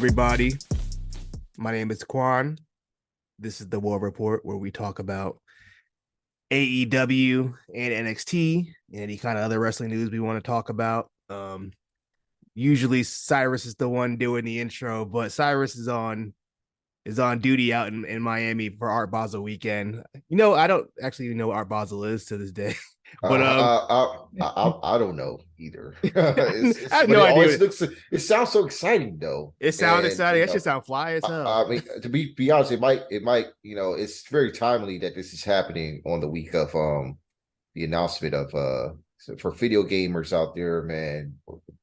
everybody. My name is Quan. This is the War Report, where we talk about AEW and NXT and any kind of other wrestling news we want to talk about. Usually Cyrus is the one doing the intro, but Cyrus is on duty out in Miami for Art Basel weekend. I don't actually even know what Art Basel is to this day. But I don't know either. I have no idea. It sounds so exciting though. It sounds exciting. That should sound fly as hell. I mean, to be honest, it might. It's very timely that this is happening on the week of the announcement of for video gamers out there, man.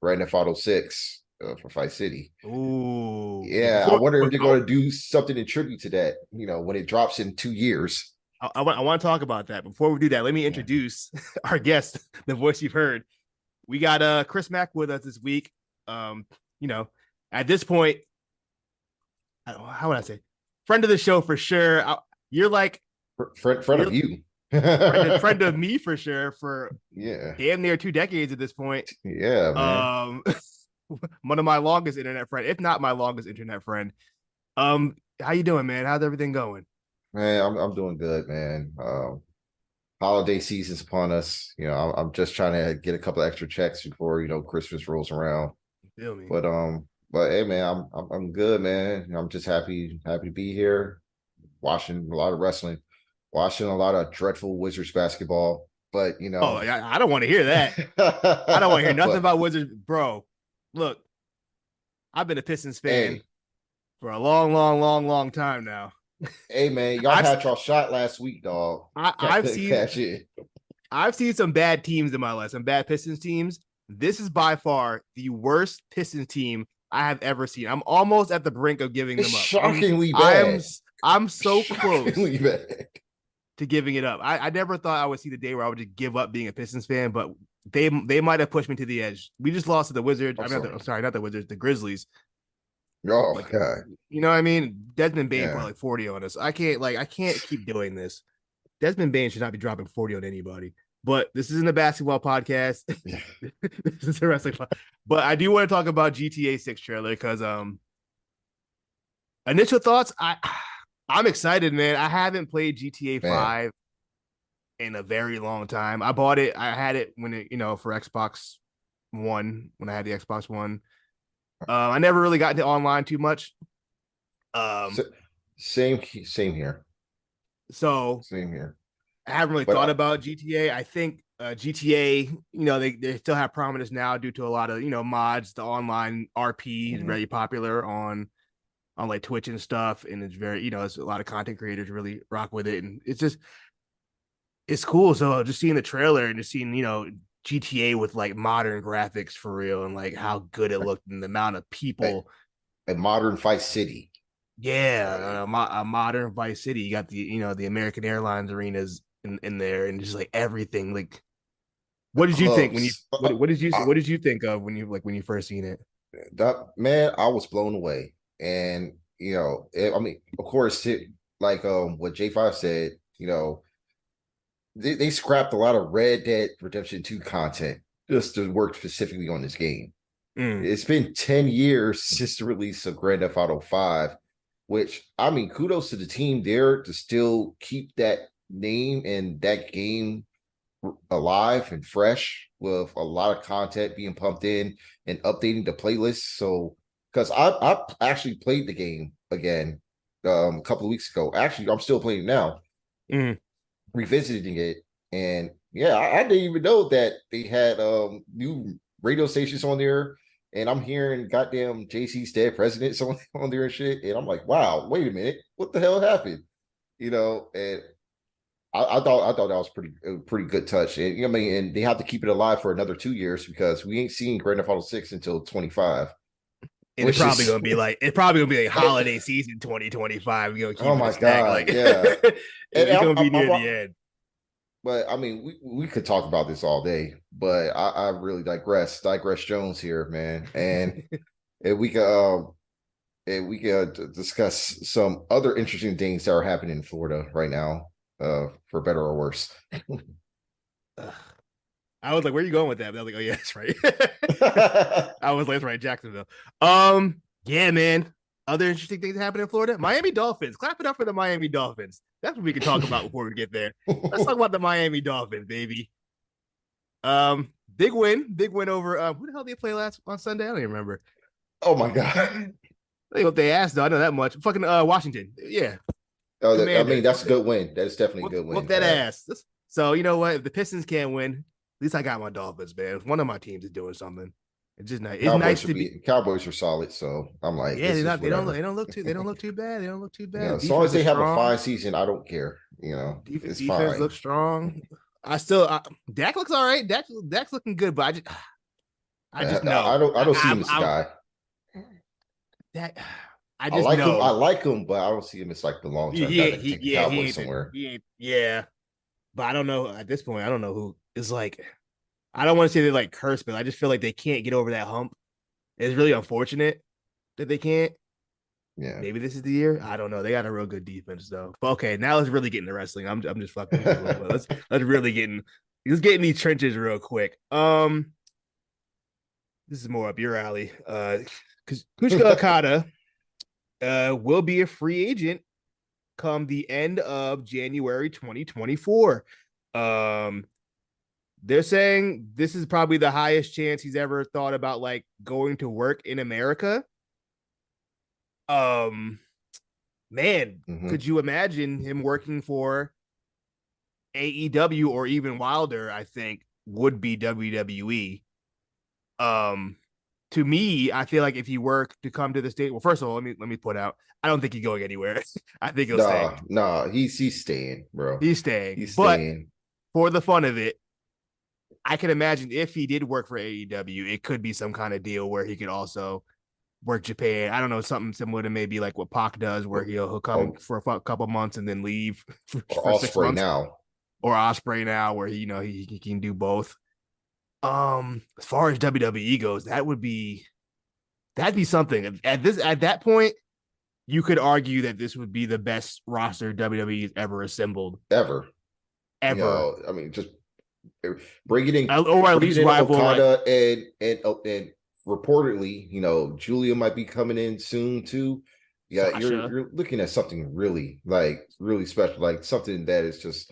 Grand Theft Auto 6 for Fight City. Ooh, yeah. I wonder if they're going to do something in tribute to that. When it drops in 2 years. I want to talk about that. Before we do that, let me introduce our guest, the voice you've heard. We got Chris Mack with us this week. At this point, how would I say? Friend of the show for sure. You're like friend of you. friend of me for sure for damn near 2 decades at this point. Yeah, man. One of my longest internet friend, if not my longest internet friend. How you doing, man? How's everything going? Man, I'm doing good, man. Holiday season's upon us. I'm just trying to get a couple extra checks before Christmas rolls around. Feel me? But hey, man, I'm good, man. I'm just happy to be here, watching a lot of wrestling, watching a lot of dreadful Wizards basketball. But I don't want to hear that. I don't want to hear nothing about Wizards, bro. Look, I've been a Pistons fan for a long time now. Hey man, y'all had y'all shot last week, dog. I've seen some bad teams in my life, some bad Pistons teams. This is by far the worst Pistons team I have ever seen. I'm almost at the brink of giving them up. Shockingly bad. I'm so close bad to giving it up. I never thought I would see the day where I would just give up being a Pistons fan, but they might have pushed me to the edge. We just lost to the Wizards. Not the Wizards, the Grizzlies. Oh God. You know what I mean? Desmond Bain put like 40 on us. I can't keep doing this. Desmond Bain should not be dropping 40 on anybody. But this isn't a basketball podcast. This is a wrestling podcast. But I do want to talk about GTA 6 trailer because initial thoughts, I'm excited, man. I haven't played GTA 5 in a very long time. I bought it. I had it when it, for Xbox One, when I had the Xbox One. I never really got into online too much. Same here. So same here. I haven't really thought about GTA. I think GTA, they still have prominence now due to a lot of mods. The online RP is very popular on like Twitch and stuff, and it's very it's a lot of content creators really rock with it, and it's cool. So just seeing the trailer and just seeing GTA with like modern graphics for real and like how good it looked and the amount of people. A modern Vice City. Yeah, a modern Vice City. You got the American Airlines arenas in there and just like everything. Like, what did you think when you what did you think of when you first seen it? That man, I was blown away. And of course, like what J5 said, they scrapped a lot of Red Dead Redemption 2 content just to work specifically on this game. It's been 10 years since the release of Grand Theft Auto 5, which, I mean, kudos to the team there to still keep that name and that game alive and fresh with a lot of content being pumped in and updating the playlist. So, because I actually played the game again a couple of weeks ago. Actually, I'm still playing it now. Revisiting it, and I didn't even know that they had new radio stations on there, and I'm hearing goddamn JC's dead presidents on there and shit, and I'm like, wow, wait a minute, what the hell happened? And I thought that was pretty good touch, and and they have to keep it alive for another 2 years because we ain't seeing Grand Theft Auto 6 until 25. And it's probably gonna be like holiday season 2025. We're gonna keep oh my god, it's gonna be near the end. But I mean, we could talk about this all day, but I really digress Jones here, man, and we could discuss some other interesting things that are happening in Florida right now, for better or worse. I was like, where are you going with that? But I was like, oh, yeah, that's right. I was like, that's right, Jacksonville. Yeah, man. Other interesting things happen in Florida. Miami Dolphins. Clap it up for the Miami Dolphins. That's what we can talk about before we get there. Let's talk about the Miami Dolphins, baby. Big win over who the hell did they play last on Sunday? I don't even remember. Oh my god. They what they asked though. I know that much. Fucking Washington. Yeah. Oh, I mean, Commanders. that's a good win. That's definitely a good Whoop win for that that. ass. So you know what? If the Pistons can't win, at least I got my Dolphins, man. If one of my teams is doing something. It's just nice. It's nice to be. Cowboys are solid, so I'm like, Yeah, it's they're just not. whatever. They don't look too. They don't look too bad. They don't look too bad. As long as Defense they is have a strong. fine season, I don't care. It's Defense fine. looks strong. Dak looks all right. Dak's looking good, but I just know. I don't see him as a guy. That I just know. I like him, but I don't see him as like the long term guy that can take the Cowboys somewhere. Yeah, but I don't know at this point. I don't know who is like. I don't want to say they're like cursed, but I just feel like they can't get over that hump. It's really unfortunate that they can't. Yeah, maybe this is the year. I don't know. They got a real good defense though. But okay, now let's really get into wrestling. I'm just fucking. let's really let's get in these trenches real quick. This is more up your alley. Because Kushka Okada will be a free agent come the end of January 2024. They're saying this is probably the highest chance he's ever thought about like going to work in America. Man, could you imagine him working for AEW or even Wilder? I think would be WWE. To me, I feel like if he were to come to the state, well, first of all, let me put out, I don't think he's going anywhere. I think he'll stay. No, he's staying, bro. He's staying. But for the fun of it, I can imagine if he did work for AEW, it could be some kind of deal where he could also work Japan. I don't know, something similar to maybe like what Pac does, where he'll come for a couple months and then leave for 6 months. Or Ospreay now, where he can do both. As far as WWE goes, that'd be something. At that point, you could argue that this would be the best roster WWE's ever assembled. Ever. I mean, just bring it in, or at least rival Okada and reportedly, Julia might be coming in soon too. Yeah, Sasha. You're looking at something really special, like something that is just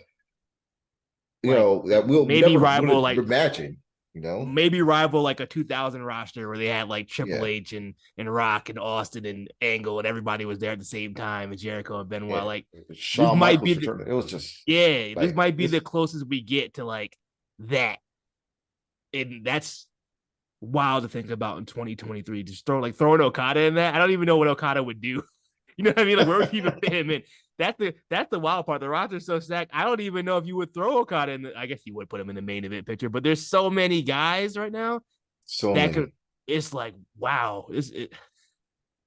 that we'll maybe never rival like imagine. Maybe rival like a 2000 roster where they had like Triple H and Rock and Austin and Angle and everybody was there at the same time, and Jericho and Benoit. Like Shawn Michaels it was just this might be the closest we get to like that, and that's wild to think about in 2023. Just throwing Okada in that. I don't even know what Okada would do. You know what I mean? Like where would you even fit him in? That's the wild part. The roster's so stacked. I don't even know if you would throw Okada in. I guess you would put him in the main event picture, but there's so many guys right now. It's like, wow.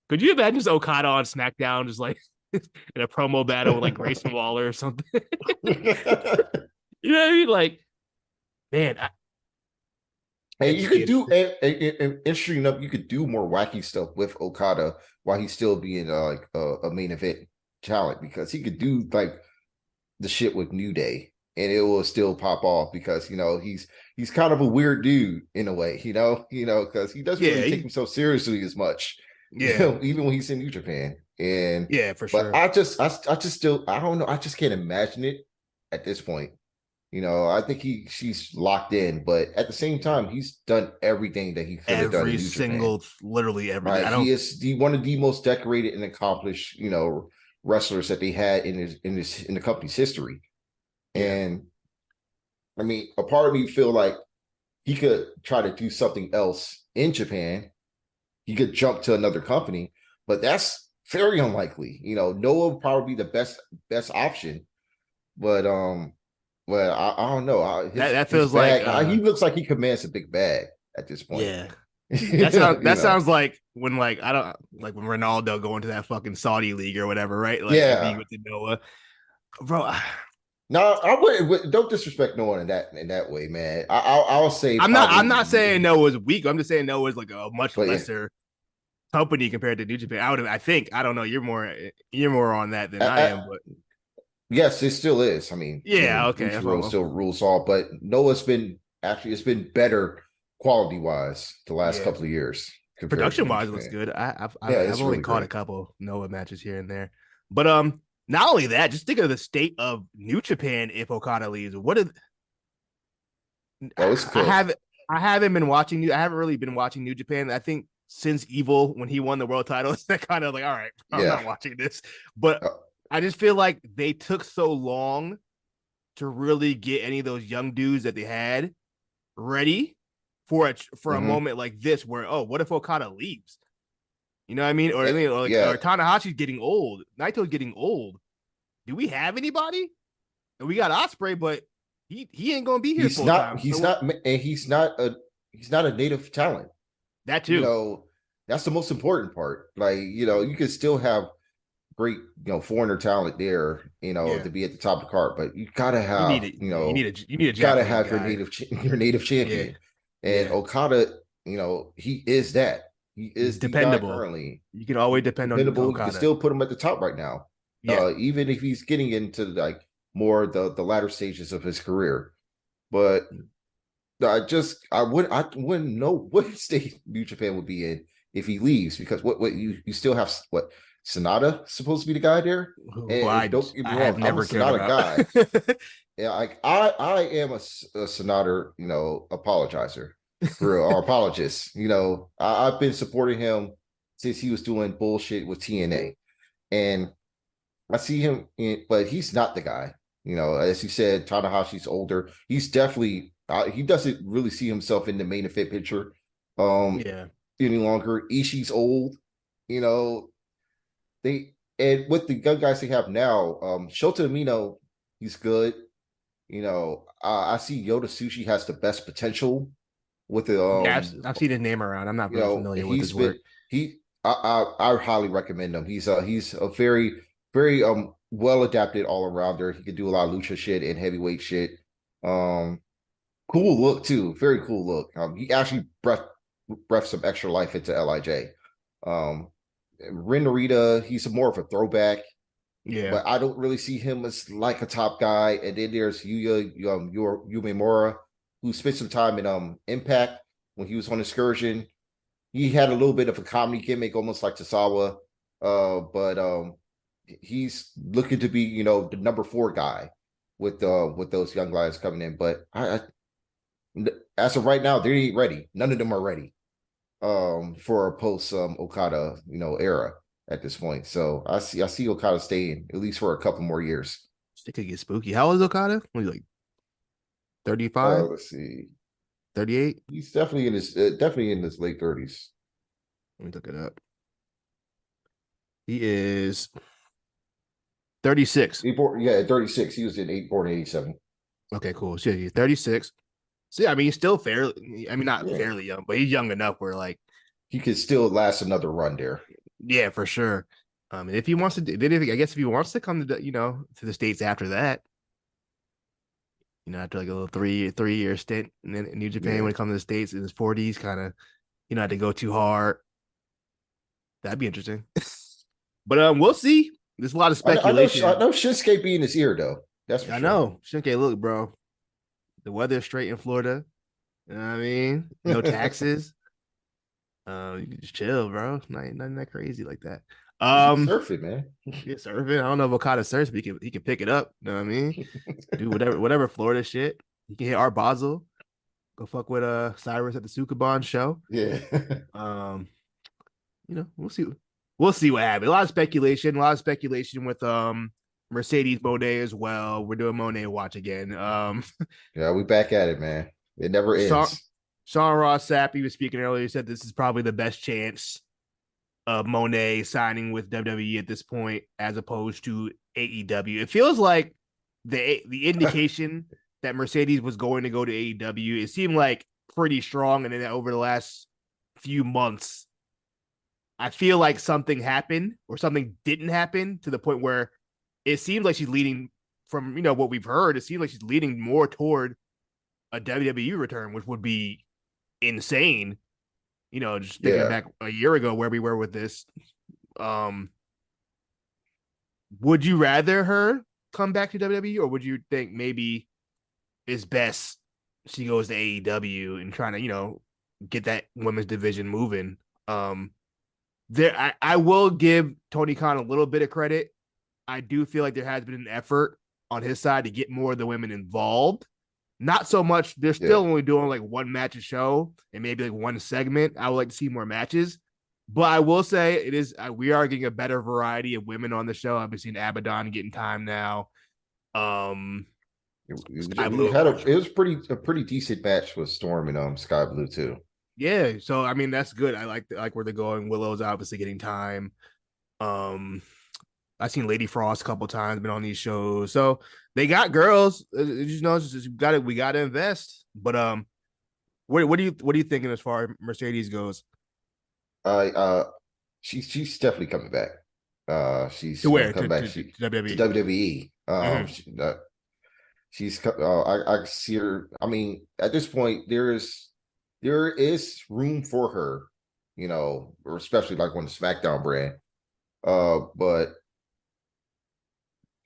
Could you imagine just Okada on SmackDown, just like in a promo battle with like Grayson Waller or something? You know what I mean? Like, man. And you could do, interesting enough, you could do more wacky stuff with Okada while he's still being a main event talent, because he could do like the shit with New Day and it will still pop off because he's kind of a weird dude in a way, because he doesn't really take himself seriously as much, even when he's in New Japan. And for sure. But I just still, I don't know, I just can't imagine it at this point. I think she's locked in, but at the same time, he's done everything that he could have done in New Japan. Literally everything. Right? He is one of the most decorated and accomplished, wrestlers that they had in the company's history. And I mean, a part of me feel like he could try to do something else in Japan. He could jump to another company, but that's very unlikely. Noah would probably be the best option, but I don't know. That feels like he looks like he commands a big bag at this point. Yeah. That sounds like when when Ronaldo going to that fucking Saudi league or whatever, right? Like with the Noah, bro. No, I wouldn't. Don't disrespect Noah in that way, man. I'll say I'm not saying Noah's weak. I'm just saying Noah's like a much lesser company compared to New Japan. I think I don't know. You're more on that than I am, but yes, it still is. I mean, okay. Still rules all, but Noah's been it's been better quality wise the last couple of years. compared to Production New wise, it looks Japan. good. I've Yeah, I've it's only really caught a great. couple Noah matches here and there, but not only that, just think of the state of New Japan if Okada leaves. What is Oh, it's I cooked. haven't I haven't been watching I haven't really been watching New Japan. I think since Evil when he won the world title, that kind of like, all right, I'm Yeah. not watching this. But Uh, I just feel like they took so long to really get any of those young dudes that they had ready for a mhm. moment like this where, oh, what if Okada leaves? You know what I mean? Or, Eh, like yeah, or Tanahashi's getting old, Naito's getting old. Do we have anybody? And we got Osprey, but he ain't gonna be here he's full not. time. So And he's not a native talent. that You too. know, that's the most important part. Like, you can still have great, foreigner talent there, Yeah. to be at the top of the card, but you gotta You need have, it. Yeah, you need a gotta Japanese have guy. your native Yeah. champion. And Yeah. Okada, he is that. He He's is the guy dependable. currently. You can always He's depend on dependable. You can Okada. still put him at the top right now. Yeah. Even if he's getting into like more the latter stages of his career. But I wouldn't know what state New Japan would be in if he leaves, because what you still have what Sonata supposed to be the guy there. Who And don't get me I wrong, have I'm a never cared Sonata about. guy. Yeah, like I am a Sonata, apologizer for or apologist. I've been supporting him since he was doing bullshit with TNA, and I see him but he's not the guy. As you said, Tanahashi's older. He's definitely he doesn't really see himself in the main event picture um Yeah. any longer. Ishii's old. You know, they and with the young guys they have now, Shota Umino, he's good. I see Yoda Sushi has the best potential with the Yeah, I've seen his name around. I'm not really familiar with he's his been work. he I highly recommend him. He's a very very well adapted all arounder. He can do a lot of lucha shit and heavyweight shit. Um, cool look too, very cool look. He actually breathed some extra life into Lij. Um, Ren Narita, he's more of a throwback, Yeah. but I don't really see him as like a top guy. And then there's Yumemura, who spent some time in Impact when he was on Excursion. He had a little bit of a comedy gimmick, almost like Tasawa. But he's looking to be, the number 4 guy with those young guys coming in. But as of right now, they ain't ready. None of them are ready for a post Okada, era at this point. So I see Okada staying at least for a couple more years. It could get spooky. How old is Okada? Was he like 35, Let's see. 38? He's definitely in his late 30s. Let me look it up. He is 36. Yeah, 36. He was born in 87. Okay, cool. So he's 36. So yeah, I mean, he's still fairly, I mean, not Yeah. fairly young, but he's young enough where like, He could still last another run there. yeah, for sure. And if he wants to, then I guess if he wants to come to the, to the States after that, after like a little 3 year stint in New Japan Yeah. when it comes to the States in his 40s, kind of, had to go too hard. That'd be interesting. But we'll see. There's a lot of I speculation. know Shinsuke be in his ear though. That's for I sure. know. Shinsuke, look, bro. The weather's straight in Florida. You know what I mean? No taxes. You can just chill, bro. Nothing that crazy like that. He's Um, surfing, man. yeah, surfing. I don't know if Okada surfs, but he can pick it up. You know what I mean? Do whatever Florida shit. He can hit Art Basel. Go fuck with Cyrus at the Sukuban show. Yeah. Um, we'll see. We'll see what happens. A lot of speculation. A lot of speculation with Mercedes Monet as well. We're doing Monet watch again. Yeah, we back at it, man. It never Sean, ends. Sean Ross Sapp, he was speaking earlier. He said this is probably the best chance of Monet signing with WWE at this point, as opposed to AEW. It feels like the indication that Mercedes was going to go to AEW. It seemed like pretty strong, and then over the last few months, I feel like something happened or something didn't happen to the point where it seems like she's leading from what we've heard. It seems like she's leading more toward a WWE return, which would be insane. Just thinking Yeah. back a year ago where we were with this. Um, would you rather her come back to WWE, or would you think maybe it's best she goes to AEW and trying to get that women's division moving? I will give Tony Khan a little bit of credit. I do feel like there has been an effort on his side to get more of the women involved. Not so much. They're still only doing like one match a show and maybe like one segment. I would like to see more matches. But I will say it is we are getting a better variety of women on the show. I've been seeing Abaddon getting time now. Sky Blue, it was a pretty decent match with Storm and Sky Blue too. Yeah, so I mean that's good. I like where they're going. Willow's obviously getting time. I've seen Lady Frost a couple times, been on these shows, so they got girls. You know, we got to invest. But what are you thinking as far as Mercedes goes? She's definitely coming back. She's to where? Come back. To WWE. She's I see her. I mean, at this point, there is room for her, you know, especially like on the SmackDown brand. But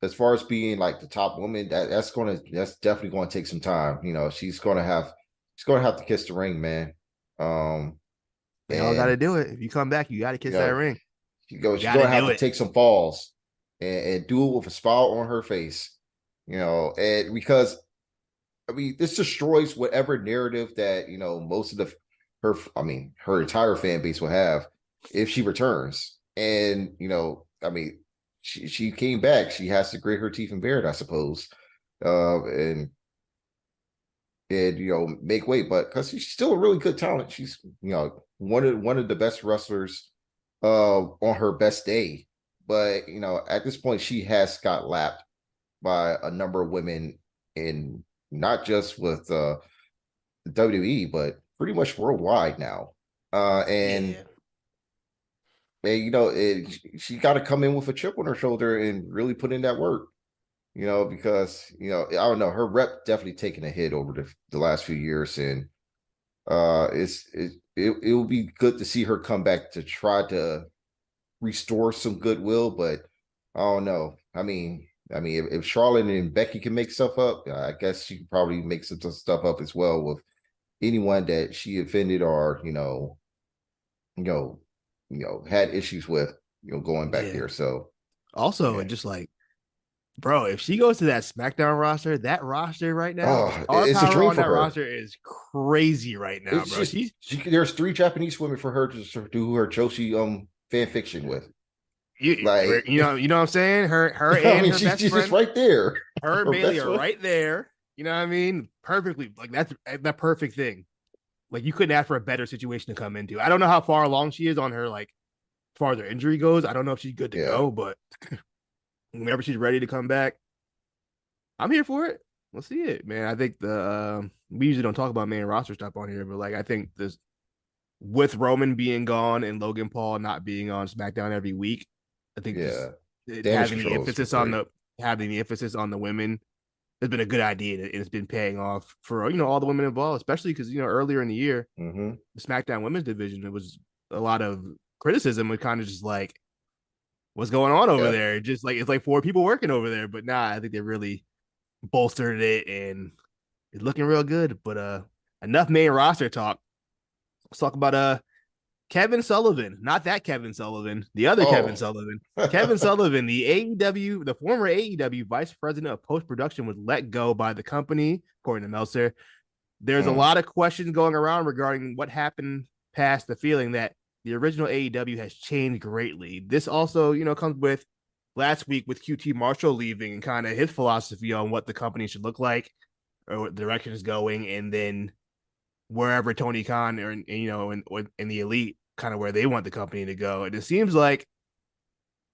as far as being like the top woman, that's definitely going to take some time. You know, she's going to have to kiss the ring, man. They all got to do it. If you come back, you got to kiss that ring. She's going to have to take some falls and do it with a smile on her face. You know, and because I mean, this destroys whatever narrative that, you know, most of her entire fan base will have if she returns. And, you know, I mean, she came back. She has to grit her teeth and bear it, I suppose. And you know, make weight, but because she's still a really good talent. She's, you know, one of the best wrestlers on her best day. But, you know, at this point, she has got lapped by a number of women, in not just with the WWE, but pretty much worldwide now. And you know, she got to come in with a chip on her shoulder and really put in that work. You know, because, you know, I don't know, her rep definitely taken a hit over the last few years, and it will be good to see her come back to try to restore some goodwill. But I don't know. I mean, if Charlotte and Becky can make stuff up, I guess she can probably make some stuff up as well with anyone that she offended or, you know, had issues with, you know, going back there. So also, just like, bro, if she goes to that SmackDown roster, that roster right now, it's a dream on that roster is crazy right now, it's bro. Just, there's 3 Japanese women for her to do her Joshi fan fiction with. You know what I'm saying? Her and I mean, her best friend, just right there. Her and Bailey are right there. You know what I mean? Perfectly, like that's that perfect thing. Like you couldn't ask for a better situation to come into. I don't know how far along she is on her, like as far as her injury goes. I don't know if she's good to go, but whenever she's ready to come back, I'm here for it. Let's see it, man. I think we usually don't talk about main roster stuff on here, but like I think this with Roman being gone and Logan Paul not being on SmackDown every week, I think having the emphasis on the women has been a good idea, and it's been paying off for, you know, all the women involved, especially because, you know, earlier in the year, the SmackDown women's division, it was a lot of criticism was kind of just like, what's going on over there? Just like it's like 4 people working over there, but I think they really bolstered it and it's looking real good. But enough main roster talk. Let's talk about Kevin Sullivan, not that Kevin Sullivan, the other Kevin Sullivan. Kevin Sullivan, the former AEW vice president of post-production, was let go by the company, according to Meltzer. There's a lot of questions going around regarding what happened past the feeling that the original AEW has changed greatly. This also, you know, comes with last week with QT Marshall leaving and kind of his philosophy on what the company should look like or what direction is going, and then wherever Tony Khan or, you know, in the elite, kind of where they want the company to go. And it seems like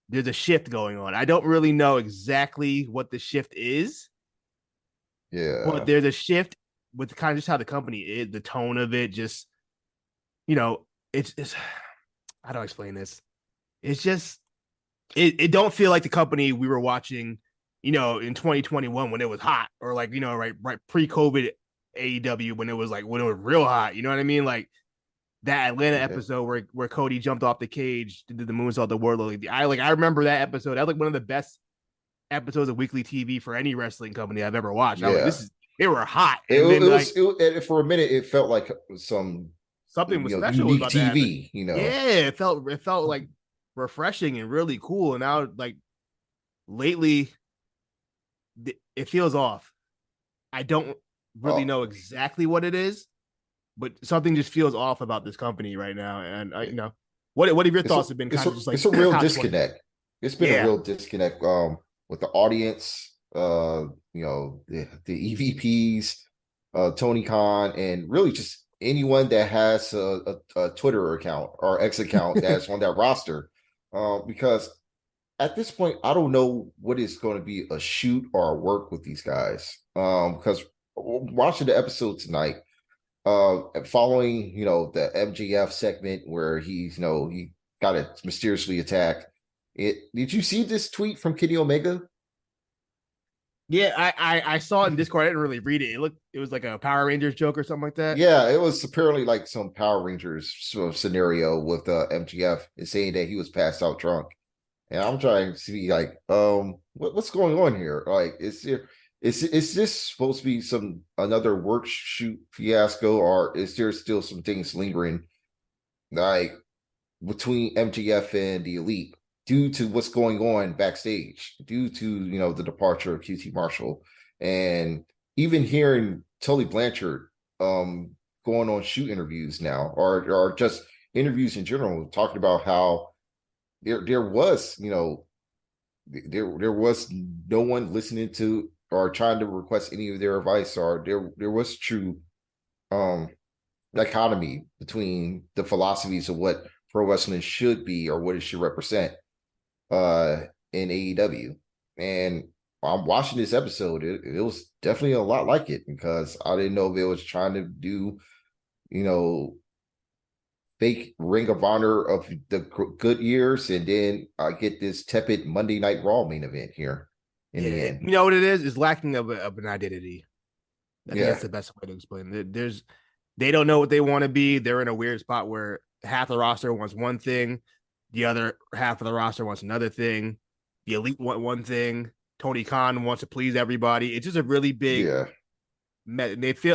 there's a shift going on. I don't really know exactly what the shift is. Yeah. But there's a shift with kind of just how the company is, the tone of it, just, you know, it's how do I explain this? It's just it don't feel like the company we were watching, you know, in 2021 when it was hot, or like, you know, right pre-COVID AEW when it was real hot. You know what I mean? Like that Atlanta episode where Cody jumped off the cage, did the moonsault, the Wardlow. I remember that episode. That was like one of the best episodes of weekly TV for any wrestling company I've ever watched. I was like, they were hot. And it was for a minute. It felt like some something was special was unique about to happen. TV. You know, Yeah, it felt like refreshing and really cool. And now, like lately, it feels off. I don't really oh, know exactly what it is, but something just feels off about this company right now. And you know, what have your it's a thoughts have been kind of just like it's a real how 20? disconnect. It's been a Yeah, real disconnect with the audience, the EVPs, Tony Khan, and really just anyone that has a Twitter account or X account that's on that roster. Because at this point, I don't know what is going to be a shoot or a work with these guys. Because watching the episode tonight, following the MJF segment where he got it mysteriously attacked. Did you see this tweet from Kenny Omega? yeah. I saw it in Discord. I didn't really read it. It was like a Power Rangers joke or something like that. Yeah, it was apparently like some Power Rangers sort of scenario with MGF is saying that he was passed out drunk. And I'm trying to see like, what's going on here? Like, is this supposed to be another work shoot fiasco, or is there still some things lingering like between MGF and the Elite due to what's going on backstage, due to the departure of QT Marshall, and even hearing Tully Blanchard going on shoot interviews now, or just interviews in general, talking about how there was there was no one listening to or trying to request any of their advice, or there was true um dichotomy between the philosophies of what pro wrestling should be or what it should represent uh in AEW. And I'm watching this episode, it was definitely a lot like it, because I didn't know if it was trying to do you know fake Ring of Honor of the good years, and then I get this tepid Monday Night Raw main event here in the Yeah, end. you know what it is lacking of an identity. I think Yeah, that's the best way to explain it. They don't know what they want to be. They're in a weird spot where half the roster wants one thing, the other half of the roster wants another thing. The Elite want one thing. Tony Khan wants to please everybody. It's just a really big. yeah.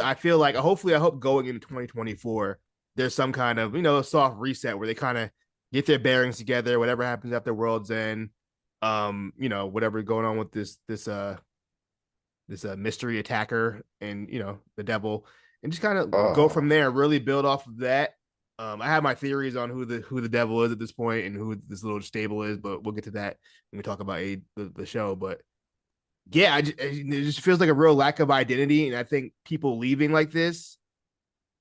I feel like hopefully I hope going into 2024 there's some kind of soft reset where they kind of get their bearings together. Whatever happens after World's End, whatever going on with this mystery attacker and the devil, and just kind of go from Oh, there, really build off of that. I have my theories on who the devil is at this point and who this little stable is, but we'll get to that when we talk about the show. But yeah, it just feels like a real lack of identity, and I think people leaving like this,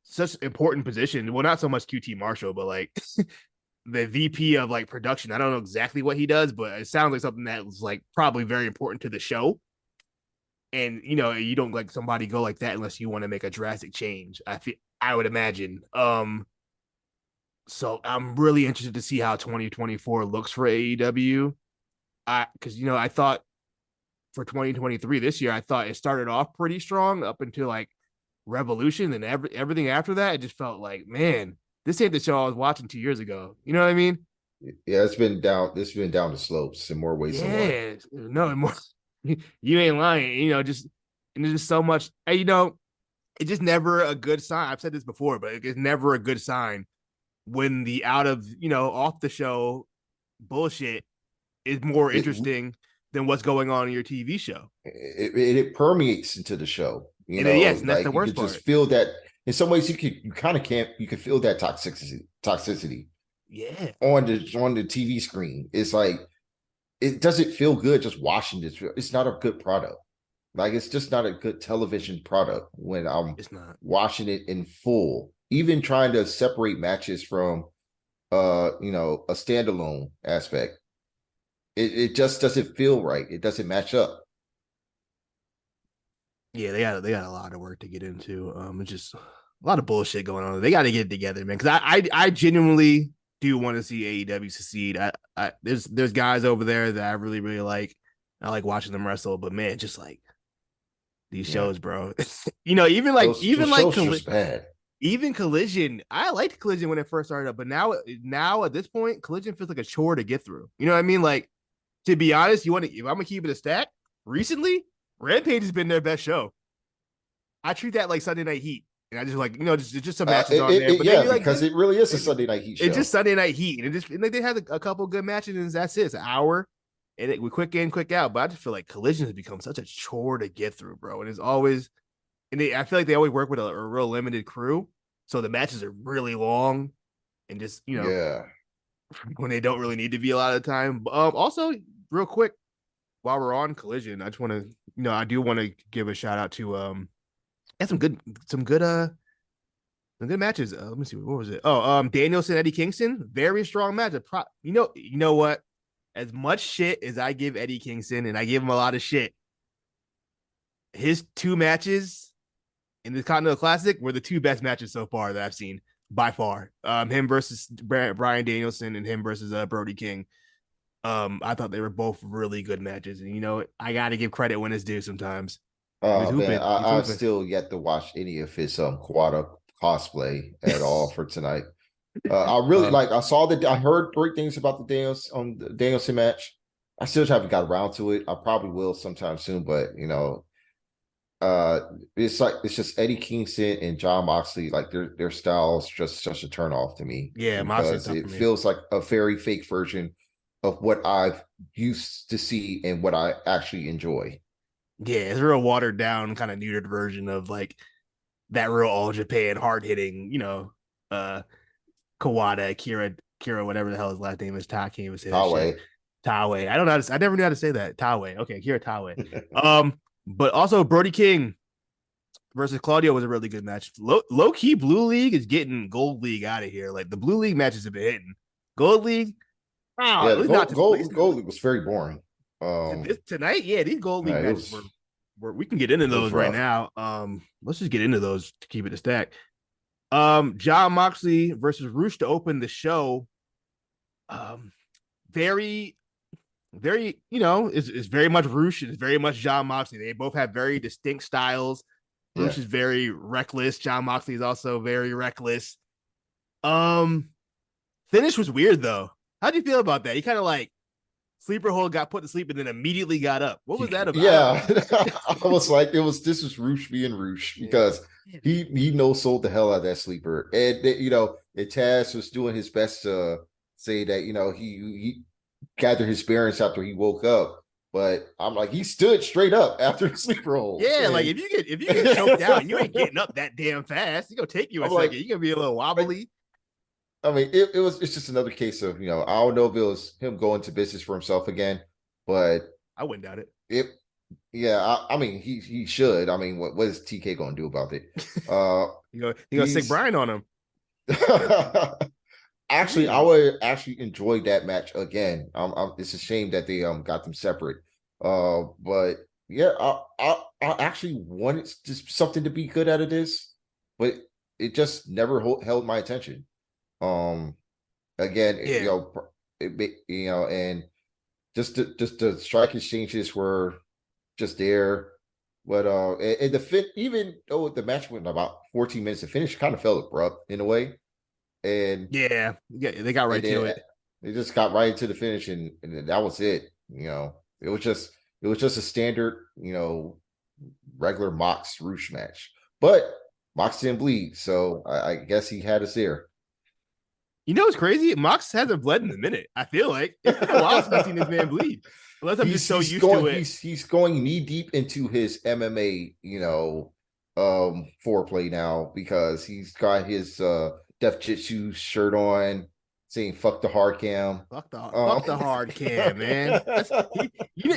such important position. Well, not so much QT Marshall, but like the VP of like production. I don't know exactly what he does, but it sounds like something that was like probably very important to the show. And you don't like somebody go like that unless you want to make a drastic change. I would imagine. So I'm really interested to see how 2024 looks for AEW. Because I thought for 2023 this year, I thought it started off pretty strong up until like Revolution, and everything after that, it just felt like, man, this ain't the show I was watching 2 years ago. You know what I mean? yeah, it's been down. It's been down the slopes in more ways than one. Yeah, no more. You ain't lying. Just and there's just so much. It's just never a good sign. I've said this before, but it's never a good sign when the out of off the show bullshit is more It interesting than what's going on in your TV show. it permeates into the show. And then, yes, and that's the Like you worst could just part. feel that. In some ways, you kind of can't. You can feel that toxicity Yeah, on the TV screen. It's like it doesn't feel good just watching this. It's not a good product. Like it's just not a good television product when I'm it's not. watching it in full. Even trying to separate matches from a standalone aspect. It just doesn't feel right. It doesn't match up. Yeah, they got a lot of work to get into. It's just a lot of bullshit going on. They got to get it together, man. Because I genuinely do want to see AEW succeed. There's guys over there that I really really like. I like watching them wrestle, but man, just like these Yeah. shows, bro. Even like Those shows are just bad. even Collision. I liked Collision when it first started up, but now at this point, Collision feels like a chore to get through. You know what I mean? Like, to be honest, if I'm gonna keep it a stat, recently Rampage has been their best show. I treat that like Sunday Night Heat. And I just like, just some matches on there. But yeah, maybe like because it really is a Sunday Night Heat show. It's just Sunday Night Heat. And like they had a couple good matches, and that's it. It's an hour. And we quick in, quick out. But I just feel like Collision has become such a chore to get through, bro. And it's always, I feel like they always work with a real limited crew. So the matches are really long and just, yeah, when they don't really need to be a lot of the time. But, also, real quick, while we're on Collision, I just want to, I do want to give a shout out to some good matches. Let me see, what was it? Oh, Danielson, Eddie Kingston, very strong match. You know what? As much shit as I give Eddie Kingston, and I give him a lot of shit, his 2 matches in the Continental Classic were the 2 best matches so far that I've seen by far. Him versus Brian Danielson and him versus Brody King. I thought they were both really good matches, and I got to give credit when it's due sometimes. Man, I've still yet to watch any of his Quad cosplay at all for tonight. I really I saw I heard great things about the Danielson match. I still haven't got around to it. I probably will sometime soon, but it's just Eddie Kingston and John Moxley, like their styles just such a turn off to me. Yeah, because it feels like a very fake version of what I've used to see and what I actually enjoy. Yeah, it's a real watered down, kind of neutered version of like that real all Japan hard hitting, Kawada, Kira, whatever the hell his last name is. I can't even say that shit. Taue. I don't know. I never knew how to say that. Taue. Okay, Kira Taue. But also Brody King versus Claudio was a really good match. Low key, Blue League is getting Gold League out of here. Like the Blue League matches have been hitting. Gold League, yeah, Gold League was very boring. Tonight, yeah, these Gold League matches were. We can get into those right now. Let's just get into those to keep it a stack. John Moxley versus Roosh to open the show. Very, very, is very much Roosh. It's very much John Moxley. They both have very distinct styles. Roosh is very reckless. John Moxley is also very reckless. Finish was weird though. How'd you feel about that? He kind of like sleeper hold, got put to sleep, and then immediately got up. What was that about? Yeah, I was like, this was Roosh being Roosh because he no-sold the hell out of that sleeper, and Taz was doing his best to say that he gathered his bearings after he woke up. But I'm like, he stood straight up after the sleeper hold. Yeah, like if you get choked out, you ain't getting up that damn fast. It's gonna take you a second. You're gonna be a little wobbly. I mean, it's just another case of, I don't know if it was him going to business for himself again, but I wouldn't doubt it. I mean, he should. I mean, what is TK going to do about it? You gonna stick Brian on him. Actually, I would actually enjoy that match again. It's a shame that they got them separate. But yeah, I actually wanted just something to be good out of this, but it just never held my attention. Again, and just the strike exchanges were just there, but and the fit, even though the match went about 14 minutes to finish, kind of felt abrupt in a way, and yeah, they got right to it. They just got right to the finish, and that was it. It was just a standard, regular Mox Roosh match, but Mox didn't bleed, so I guess he had us there. It's crazy. Mox hasn't bled in a minute. I feel like it's been a while since I've seen this man bleed. Unless I'm just so used to it. He's going knee deep into his MMA, foreplay now because he's got his Def Jitsu shirt on, saying "fuck the Hardcam." Fuck the Hardcam, man.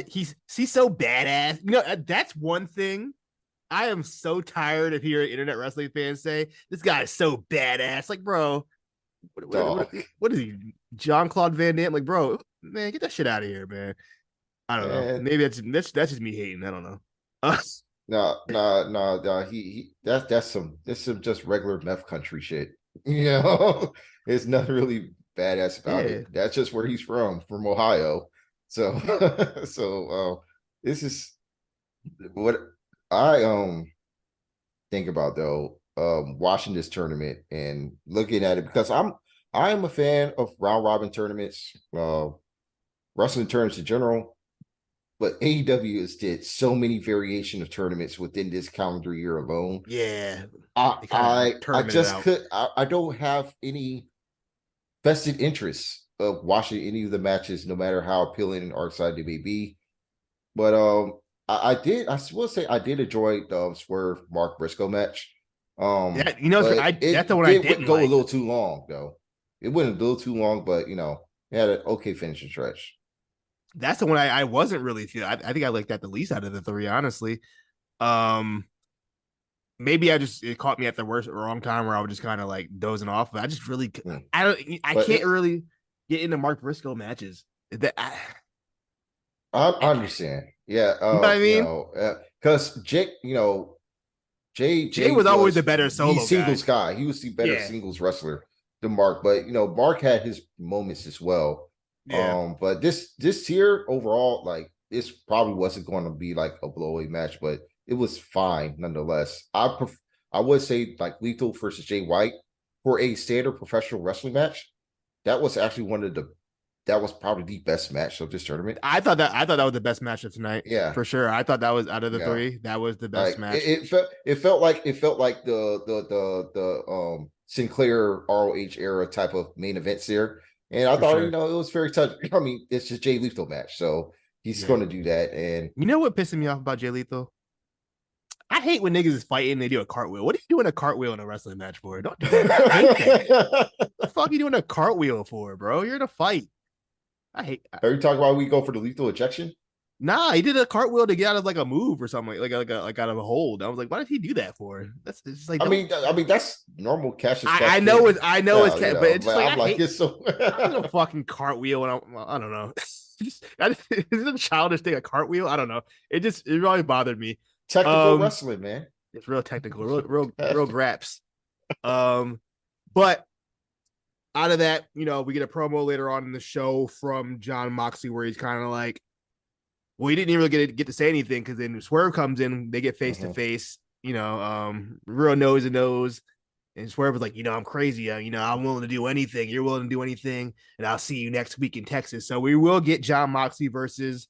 He's so badass. That's one thing. I am so tired of hearing internet wrestling fans say this guy is so badass. Like, bro. What is he, Jean-Claude Van Damme? Like, bro, man, get that shit out of here, man. I don't know. Maybe that's just me hating. I don't know. No. That's some just regular meth country shit. It's nothing really badass about it. That's just where he's from Ohio. So, this is what I think about though. Watching this tournament and looking at it because I am a fan of round robin tournaments, wrestling tournaments in general. but AEW has did so many variation of tournaments within this calendar year alone. Yeah, I they kind of I I tournamented just out. could I don't have any vested interest of watching any of the matches, no matter how appealing or exciting they may be. But I will say I did enjoy the Swerve Mark Briscoe match. Yeah, But that's the it one I did didn't go a like. little too long though. It went a little too long, but it had an okay finishing stretch. That's the one I wasn't really feeling. I think I liked that the least out of the three, honestly. Um, maybe it caught me at the wrong time where I was just kind of like dozing off. But I just really Mm. I But can't really get into Mark Briscoe matches. I understand. Yeah, You know what I mean? because Jake, Jay Jay was always was the better the solo guy. singles guy. He was the better Yeah, singles wrestler than Mark. But Mark had his moments as well. yeah. But this year overall, like this probably wasn't going to be like a blowaway match, but it was fine nonetheless. I would say like Lethal versus Jay White for a standard professional wrestling match. That was actually that was probably the best match of this tournament. I thought that was the best match of tonight Yeah, for sure. I thought that was out of the yeah. three, that was the best Like match it felt like the Sinclair ROH era type of main events there. And I for thought, sure. it was very touching. I mean, it's just Jay Lethal match. So he's Yeah. gonna do that. And You know what pissing me off about Jay Lethal? I hate when niggas is fighting and they do a cartwheel. What are you doing a cartwheel in a wrestling match for? Don't do that. I hate that. The fuck you doing a cartwheel for, bro? You're in a fight. I hate. Are you talking about we go for the lethal injection? Nah, he did a cartwheel to get out of like a move or something, like out of a hold. I was like, why did he do that for? That's it's just like don't. I mean that's normal Cassius Clash. I know it's No, but it's just but like I'm I like hate. it's so I do a fucking cartwheel and I don't know. Is it a childish thing? A cartwheel? I don't know. It really bothered me. technical Um, wrestling, man. it's real technical, real graps. But out of that, we get a promo later on in the show from John Moxley where he's kind of like, well, he didn't even really get to say anything because then Swerve comes in, they get face to face, real nose to nose. And Swerve was like, I'm crazy. I'm willing to do anything. You're willing to do anything. And I'll see you next week in Texas. So we will get John Moxley versus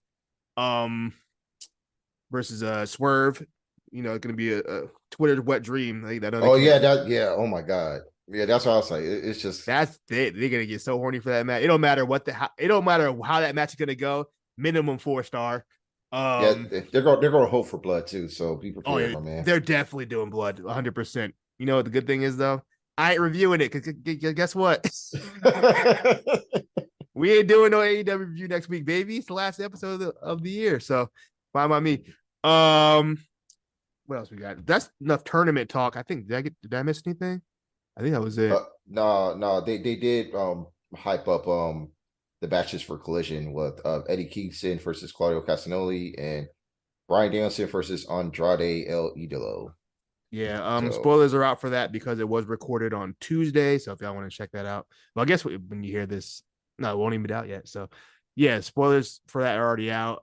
Swerve. It's gonna be a Twitter's wet dream. Like, I know they Oh can't. yeah, oh my god. Yeah, that's what I was like. It's just That's it. They're gonna get so horny for that match. It don't matter how that match is gonna go. Minimum 4-star. yeah, they're going to hope for blood too. So be Oh prepared, yeah, my man. they're definitely doing blood, 100%. You know what the good thing is though? I ain't reviewing it because guess what? We ain't doing no AEW review next week, baby. It's the last episode of the year, so fine by me. What else we got? That's enough tournament talk. I think did I miss anything? I think that was it. No, they did hype up the matches for Collision with Eddie Kingston versus Claudio Castagnoli and Brian Danielson versus Andrade El Idolo. Yeah, So spoilers are out for that because it was recorded on Tuesday. So if y'all want to check that out, well, I guess when you hear this, no, it won't even be out yet. So yeah, spoilers for that are already out.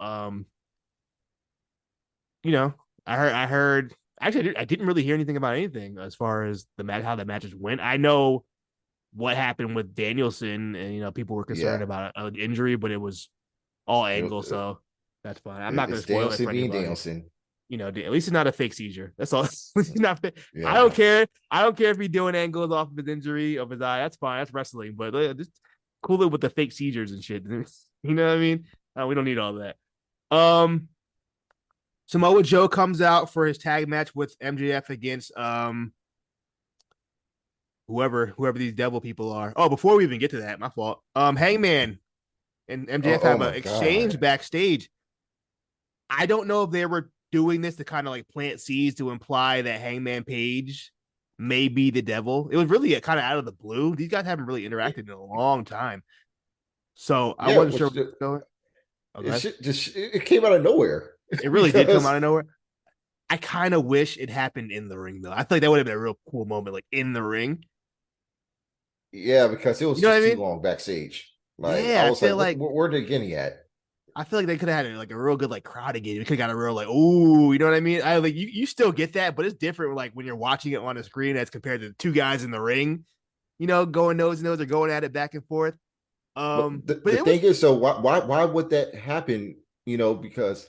I heard actually I didn't really hear anything about anything as far as the match, how the matches went. I know what happened with Danielson, and people were yeah, concerned about an injury, but it was all angle, so that's fine. I'm not going to it's spoil it Danielson for being anybody. Danielson. At least it's not a fake seizure. That's all. It's not. I Yeah, don't care. I don't care if he's doing angles off of his injury of his eye. That's fine. That's wrestling. But just cool it with the fake seizures and shit. You know what I mean? We don't need all that. Samoa Joe comes out for his tag match with MJF against whoever these devil people are. Oh, before we even get to that, my fault. Hangman and MJF oh have my an exchange god. backstage. I don't know if they were doing this to kind of like plant seeds to imply that Hangman Page may be the devil. It was really kind of out of the blue. These guys haven't really interacted in a long time. So I Yeah, wasn't sure where it was going. Okay. it came out of nowhere It really did come out because of nowhere. I kind of wish it happened in the ring, though. I feel like that would have been a real cool moment, like in the ring. because it You was know what I just too mean? long backstage. Like I Yeah, was like, where they getting at? I feel like they could have had like a real good like crowd again. We could have got a real like, oh, you know what I mean? I like you still get that, but it's different like when you're watching it on a screen as compared to the two guys in the ring, going nose to nose or going at it back and forth. But But the it was thing is, so why would that happen because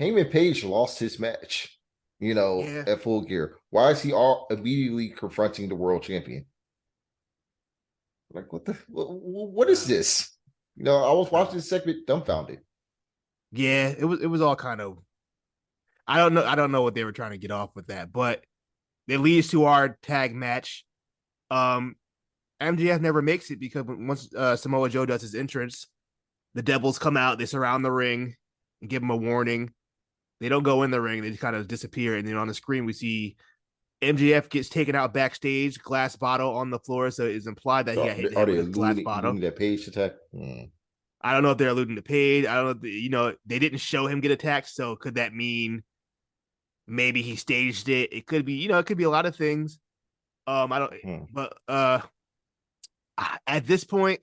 Heyman Page lost his match, Yeah. at Full Gear. Why is he all immediately confronting the world champion? Like, what is this? I was watching this segment dumbfounded. Yeah, it was all kind of I don't know what they were trying to get off with that, but it leads to our tag match. MJF never makes it because once Samoa Joe does his entrance, the Devils come out, they surround the ring and give him a warning. They don't go in the ring, they just kind of disappear. And then on the screen, we see MJF gets taken out backstage, glass bottle on the floor. So it's implied that he So got hit in the are head they with his glass alluding bottle. that Page attack? I don't know if they're alluding to Paige. I don't know. They didn't show him get attacked. So could that mean maybe he staged it? It could be, it could be a lot of things. I don't, but at this point,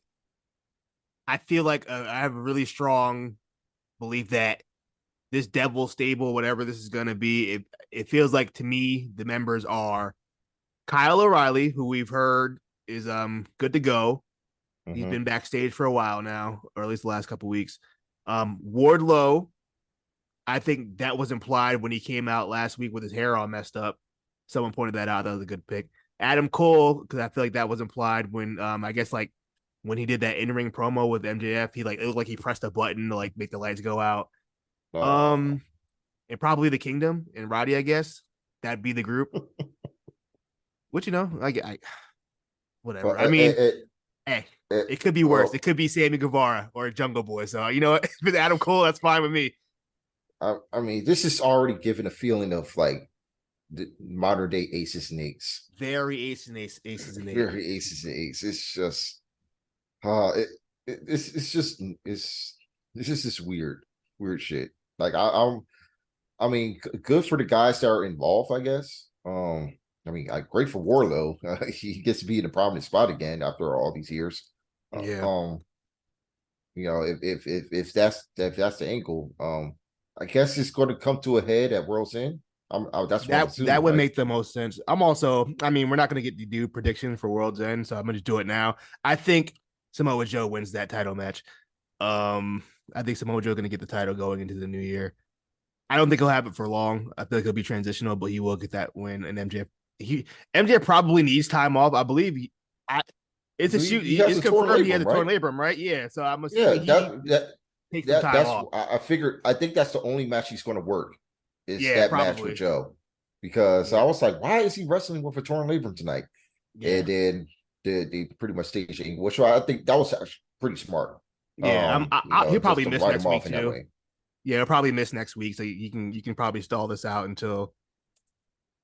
I feel like I have a really strong belief that this Devil stable, whatever this is going to be, it feels like to me the members are Kyle O'Reilly, who we've heard is good to go. He's been backstage for a while now, or at least the last couple weeks. Wardlow, I think that was implied when he came out last week with his hair all messed up. Someone pointed that out. That was a good pick. Adam Cole, because I feel like that was implied when I guess like when he did that in-ring promo with MJF, it looked like he pressed a button to like make the lights go out. Oh. And probably the Kingdom and Roddy, I guess. That'd be the group. Which I whatever. But I mean, hey, it could be worse. It well, could be Sammy Guevara or Jungle Boy. So you know what? If it's Adam Cole, that's fine with me. I mean, this is already given a feeling of like the modern day aces and eights. Very aces and eights. Very aces and eights. It's just, it's just this weird shit. Like I mean, good for the guys that are involved, I guess. I mean, great for Warlow. He gets to be in a prominent spot again after all these years. Yeah. If that's the angle, I guess it's going to come to a head at World's End. That's what I'm That assuming, would right? make the most sense. I mean, we're not going to get to do predictions for World's End, so I'm going to just do it now. I think Samoa Joe wins that title match. I think Samoa Joe going to get the title going into the new year. I don't think he'll have it for long. I feel like he'll be transitional, but he will get that win. And MJF probably needs time off. I believe it's a shoot. He has It's a torn confirmed he has labrum, a right? torn labrum, right? Yeah. So I'm Yeah, assuming he takes some time that's off. I figured. I think that's the only match he's going to work is Yeah, that match with probably. Joe, because I Yeah. was like, why is he wrestling with a torn labrum tonight? Yeah. And then they pretty much staged it, which I think that was actually pretty smart. Yeah. He'll Just probably to miss write him next week off in that too. way. Yeah, he'll probably miss next week. So you can probably stall this out until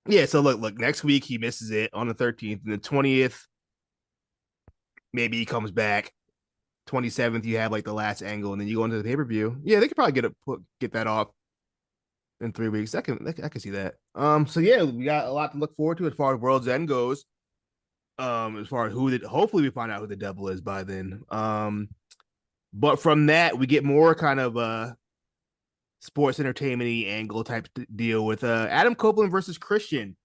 yeah. So look, next week he misses it on the 13th and the 20th. Maybe he comes back. 27th, you have like the last angle, and then you go into the pay per view. Yeah, they could probably get that off in 3 weeks. I can see that. So yeah, we got a lot to look forward to as far as World's End goes. As far as hopefully we find out who the devil is by then. But from that we get more kind of sports entertainment angle type deal with Adam Copeland versus Christian.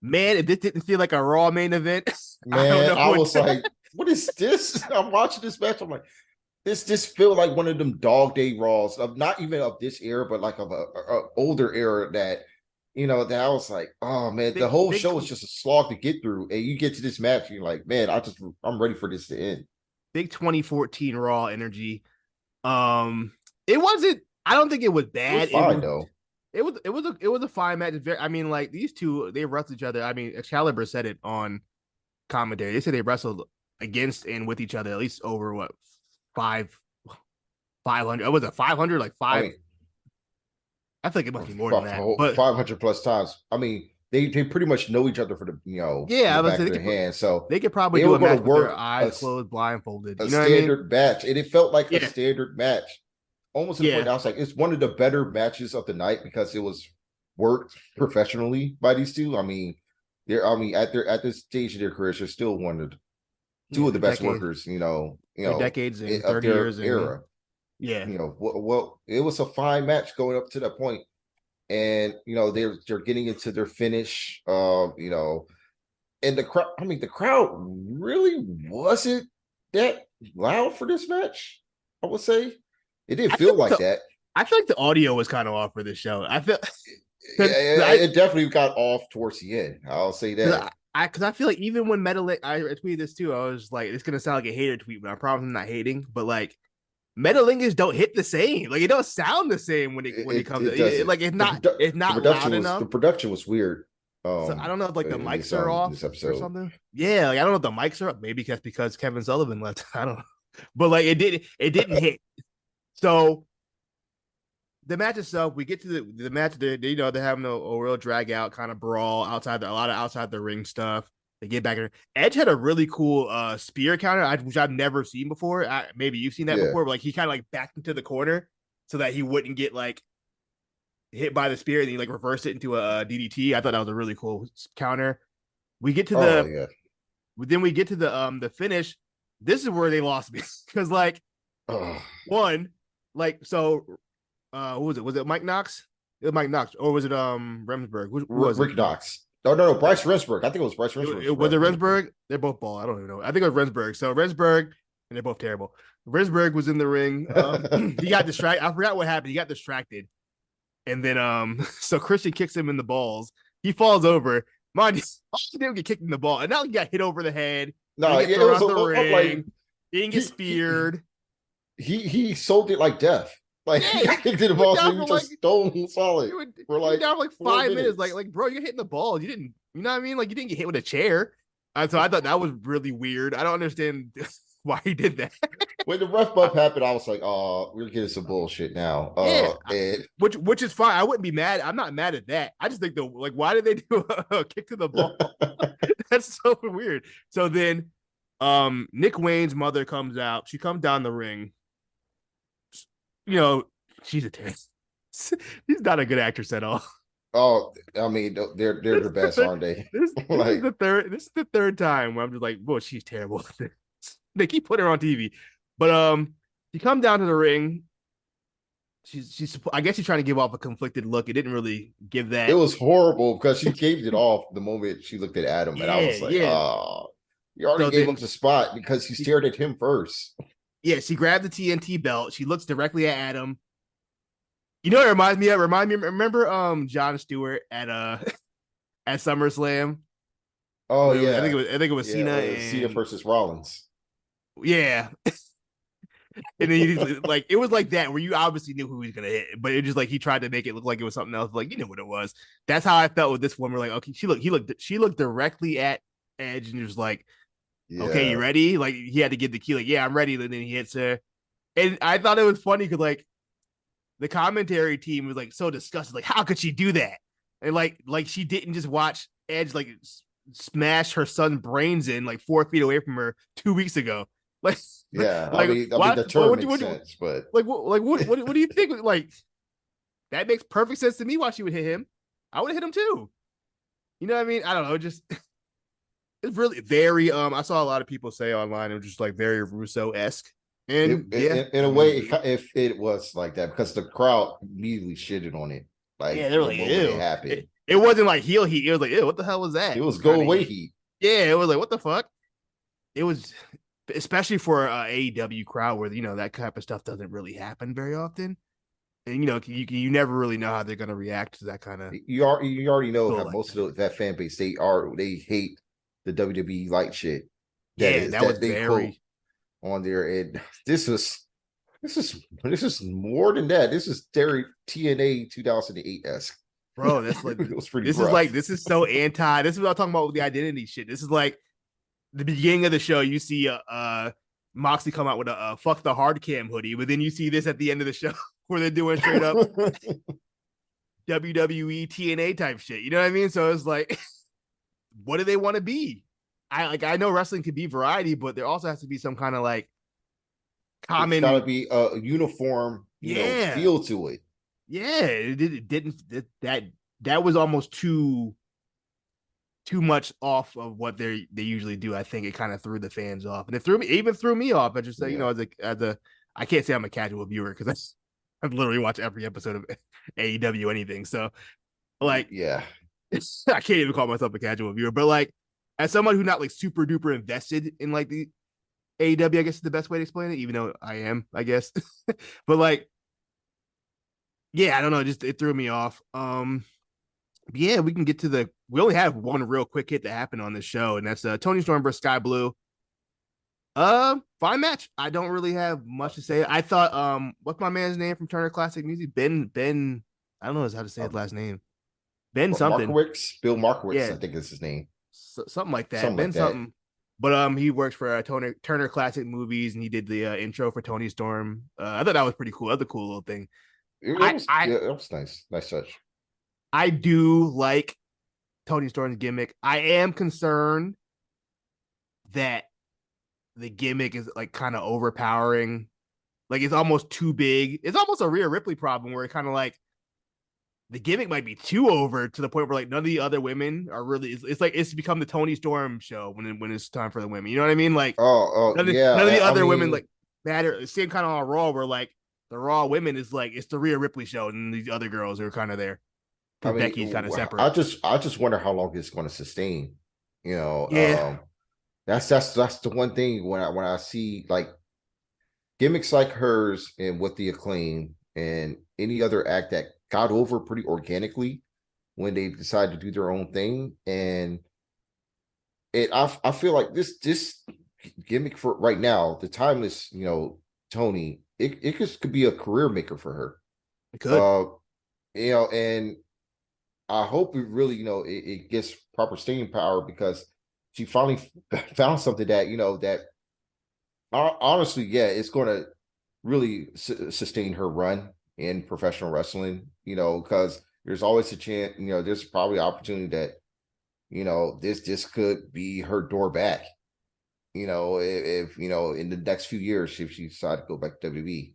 Man, if this didn't feel like a Raw main event, I don't Man, know I what. was like, what is this? I'm watching this match. I'm like, this feel like one of them dog day Raws of not even of this era, but like of a older era that that I was like, oh man, the big whole big show is just a slog to get through, and you get to this match, and you're like, man, I'm ready for this to end. big 2014 Raw energy. It wasn't. I don't think it was It was bad. fine though. It was a fine match. I mean, like these two, they wrestled each other. I mean, Excalibur said it on commentary. They said they wrestled against and with each other at least over what 500. Was it 500? Like I five? mean, I think it must be more than that. But 500 plus times. I mean, they pretty much know each other for the from yeah, the I was back say of their hand. So they could probably they do were a going match to with their work eyes closed, blindfolded. a You know what I mean? standard match, and it felt like a Yeah, standard match, almost to the point yeah, that I was like, it's one of the better matches of the night because it was worked professionally by these two. I mean, at this stage of their careers, they're still one of two yeah. of the They're best decades. workers, They're decades and of 30 their years and era. yeah. Well, it was a fine match going up to that point, and they're getting into their finish. And the crowd. I mean, the crowd really wasn't that loud for this match. I would say it didn't I feel think like so. that. I feel like the audio was kind of off for this show. I feel because Yeah, it definitely got off towards the end. I'll say that. because I feel like even when Metalink, I tweeted this too. I was like, it's gonna sound like a hater tweet, but I promise I'm not hating. But like, Metalingus don't hit the same. Like, it don't sound the same when it comes. It doesn't. Like, it's not loud enough. The production was weird. So I don't know if like the In mics are off this or episode. something. Yeah, like I don't know if the mics are up. Maybe that's because Kevin Sullivan left. I don't know. But like it didn't hit. So the match itself, we get to the match. They're having a real drag out kind of brawl outside a lot of outside the ring stuff. They get back in. Edge had a really cool spear counter, which I've never seen before. Maybe you've seen that before, but like he kind of like backed into the corner so that he wouldn't get like hit by the spear, and he like reversed it into a DDT. I thought that was a really cool counter. We get to then we get to the finish. This is where they lost me because like one, like so who was it? Was it Mike Knox? It was Mike Knox, or was it Remsburg? Who was Rick it? Knox. No, Bryce Remsburg. I think it was Bryce Remsburg. Was it Remsburg? They're both ball. I don't even know. I think it was Remsburg. So Remsburg, and they're both terrible. Remsburg was in the ring. He got distracted. I forgot what happened. He got distracted. And then so Christian kicks him in the balls. He falls over. Mind you, he didn't get kicked in the ball. And now he got hit over the head. No, it was the ring. Like, he didn't get speared. He sold it like death. Like he kicked in the ball, so he was just stone solid. We're like down for like 5 minutes. Like bro, you're hitting the ball. You didn't, you know what I mean? Like you didn't get hit with a chair. So I thought that was really weird. I don't understand why he did that. When the ref bump happened, I was like, "Oh, we're getting some bullshit now." Which is fine. I wouldn't be mad. I'm not mad at that. I just think why did they do a kick to the ball? That's so weird. So then, Nick Wayne's mother comes out. She comes down the ring. She's a terrible. She's not a good actress at all. Oh, I mean, they're the best, aren't they? This is the third. This is the third time where I'm just like, "Boy, she's terrible." They keep putting her on TV, but she come down to the ring. She's. I guess she's trying to give off a conflicted look. It didn't really give that. It was horrible because she gave it off the moment she looked at Adam, and I was like, "Oh, you already gave him the spot because he stared at him first." Yeah, she grabbed the TNT belt. She looks directly at Adam. You know what it reminds me of? Remember Jon Stewart at at SummerSlam? Oh yeah. I think it was Cena versus Rollins. Yeah. And then like it was like that where you obviously knew who he was gonna hit, but it just like he tried to make it look like it was something else. Like you know what it was. That's how I felt with this woman. Like, okay, she looked directly at Edge and was like, okay, you ready? Like he had to get the key, like, yeah, I'm ready. And then he hits her. And I thought it was funny because like the commentary team was like so disgusted, like, how could she do that? And like she didn't just watch Edge like smash her son's brains in like 4 feet away from her 2 weeks ago. Like, yeah, I mean the term makes sense, but what do you think? Like, that makes perfect sense to me why she would hit him. I would have hit him too. You know what I mean? I don't know. Just it's really very I saw a lot of people say online it was just like very Russo-esque. And in a way, if it was like that, because the crowd immediately shitted on it. Like, yeah, they're like, it happened. It wasn't like heel heat. It was like, ew, what the hell was that? It was go away heat. Yeah, it was like, what the fuck? It was, especially for AEW crowd where that type of stuff doesn't really happen very often, and you never really know how they're gonna react to that kind of. You already know how most of that fan base they hate the WWE light shit. That was very on there, and this is more than that. This is TNA 2008-esque. Bro, that's like it was pretty. This is so anti. This is what I'm talking about with the identity shit. This is like the beginning of the show. You see Moxley come out with a fuck the Hardcam hoodie, but then you see this at the end of the show where they're doing straight up WWE TNA type shit. You know what I mean? So it's like, what do they want to be? I know wrestling could be variety, but there also has to be some kind of like common. It's gotta be a uniform, feel to it. Yeah, it didn't. That was almost too much off of what they usually do. I think it kind of threw the fans off, and it threw me off. I just say, I can't say I'm a casual viewer because I've literally watched every episode of AEW anything. So, like, yeah, I can't even call myself a casual viewer, but like, as someone who's not like super duper invested in like the AEW, I guess is the best way to explain it, even though I am, I guess. But like, Yeah, I don't know. Just it threw me off. Yeah, we can get to the. We only have one real quick hit that happened on this show, and that's Tony Storm versus Sky Blue. Fine match. I don't really have much to say. I thought, what's my man's name from Turner Classic Music? Ben. I don't know how to say his last name. Ben something. Bill Markowitz, Yeah, I think is his name. something like that. Something Ben like that. something. But he works for Turner Classic Movies, and he did the intro for Tony Storm. I thought that was pretty cool. That's a cool little thing. It was nice. Nice touch. I do like Tony Storm's gimmick. I am concerned that the gimmick is like kind of overpowering. Like it's almost too big. It's almost a Rhea Ripley problem where it kind of like the gimmick might be too over to the point where like none of the other women are really. It's like it's become the Tony Storm show when it's time for the women. You know what I mean? Like yeah. None of the other women like matter. Same kind of on Raw where like the Raw women is like it's the Rhea Ripley show and these other girls are kind of there. Becky's kind of separate. I just wonder how long it's going to sustain. You know, yeah. That's the one thing when I see like gimmicks like hers and with the Acclaim and any other act that got over pretty organically when they decide to do their own thing, and I feel like this gimmick for right now, the timeless, Tony, it could be a career maker for her. It could. And I hope it really, it gets proper staying power because she finally found something that, that honestly, yeah, it's going to really sustain her run in professional wrestling, because there's always a chance, there's probably an opportunity that, this could be her door back, if in the next few years, if she decided to go back to WWE,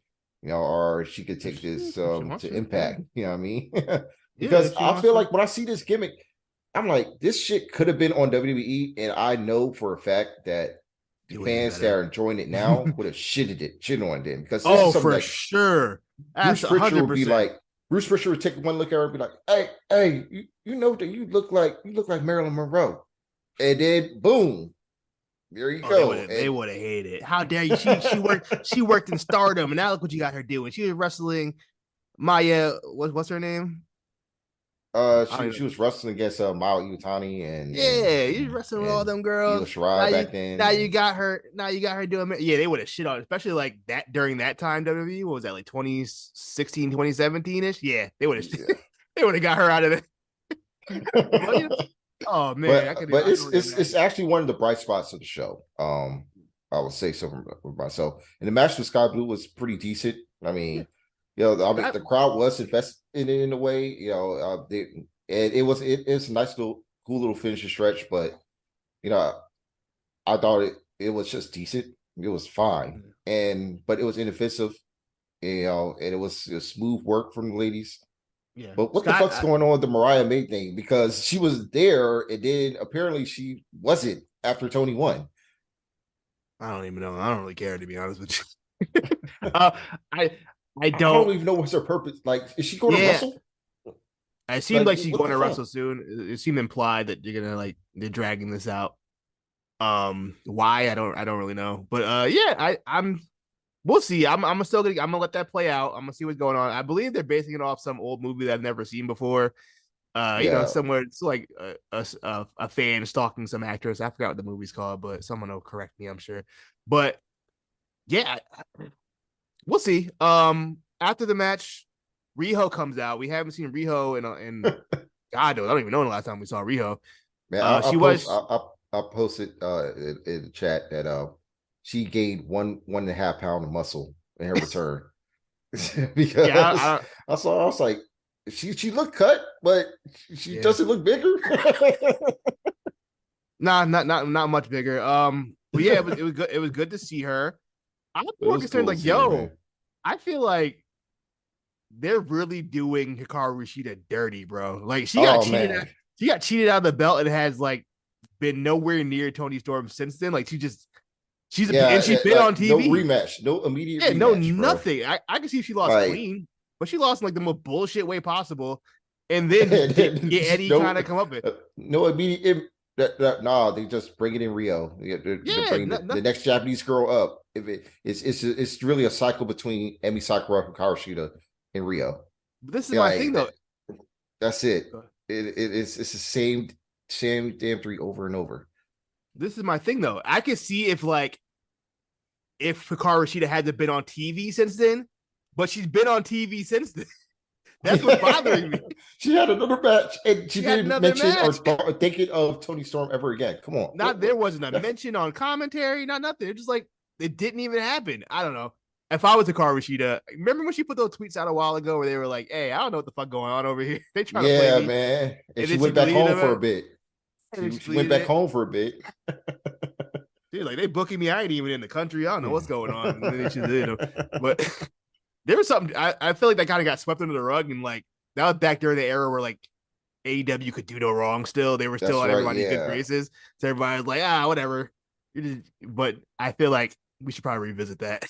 or she could take this to Impact, you know what I mean? Because I feel like when I see this gimmick, I'm like, this shit could have been on WWE, and I know for a fact that the fans that are enjoying it now would have shit on them because this is something for sure. Bruce Pritchard would be like, Bruce Pritchard would take one look at her and be like, hey, you know that you look like Marilyn Monroe, and then boom, there you go. They would have hated it. How dare you? She worked in Stardom, and now look what you got her doing. She was wrestling Maya. What's her name? She was wrestling against Mao Iwatani and you wrestling with all them girls. Shirai back then. Now you got her doing. Yeah, they would have shit on, especially like that during that time. WWE, what was that, like 2016, 2017 ish? Yeah, they would have. They would have got her out of there. Oh man, but it's actually one of the bright spots of the show. I would say so for myself. And the match with Sky Blue was pretty decent. I mean. The crowd was invested in a way, it's a nice cool little finishing stretch, but I thought it was just decent. It was fine, but it was inoffensive, and it was smooth work from the ladies. Yeah. But what the fuck's going on with the Mariah May thing? Because she was there, and then apparently she wasn't after Tony won. I don't even know. I don't really care, to be honest with you. I don't even know what's her purpose. Like, is she going to wrestle? It seemed like she's going to wrestle soon. It seemed implied that you're gonna they're dragging this out. Why I don't really know. But we'll see. I'm gonna let that play out. I'm gonna see what's going on. I believe they're basing it off some old movie that I've never seen before. Somewhere it's like a fan stalking some actress. I forgot what the movie's called, but someone will correct me, I'm sure. But yeah. We'll see. After the match, Riho comes out. We haven't seen Riho in God, I don't even know the last time we saw Riho. Man, I'll post it in the chat that she gained 1.5 pound of muscle in her return. Because I was like, she looked cut, but she doesn't look bigger. Nah, not much bigger. But yeah, it was good. It was good to see her. I'm more concerned, I feel like they're really doing Hikaru Shida dirty, bro. Like she got cheated out of the belt and has like been nowhere near Tony Storm since then. Like she's been on TV. No rematch, no immediate rematch, no nothing. I can see if she lost clean, but she lost in like the most bullshit way possible. And then get Eddie kind of come up with no immediate. They just bring it in Rio. They bring the next Japanese girl up. If it's really a cycle between Emi Sakura and Hikaru Shida in Rio. This is my thing Like though. that's it. It's the same damn three over and over. This is my thing though. I could see if Hikaru Shida hadn't been on TV since then, but she's been on TV since then. That's what's bothering me. She had another match, and she didn't mention match. or thinking of Tony Storm ever again. Come on, There wasn't a mention on commentary, not nothing. It's just like it didn't even happen. I don't know. If I was Hikaru Shida, remember when she put those tweets out a while ago where they were like, "Hey, I don't know what the fuck going on over here. They trying to play me." Man. And she then went back home for a bit. She went back it. home for a bit. Dude, like they booking me. I ain't even in the country. I don't know what's going on. But there was something. I feel like that kind of got swept under the rug, and like that was back during the era where like AEW could do no wrong. Still, they were still on everybody's good graces. So everybody was like, whatever. But I feel like we should probably revisit that.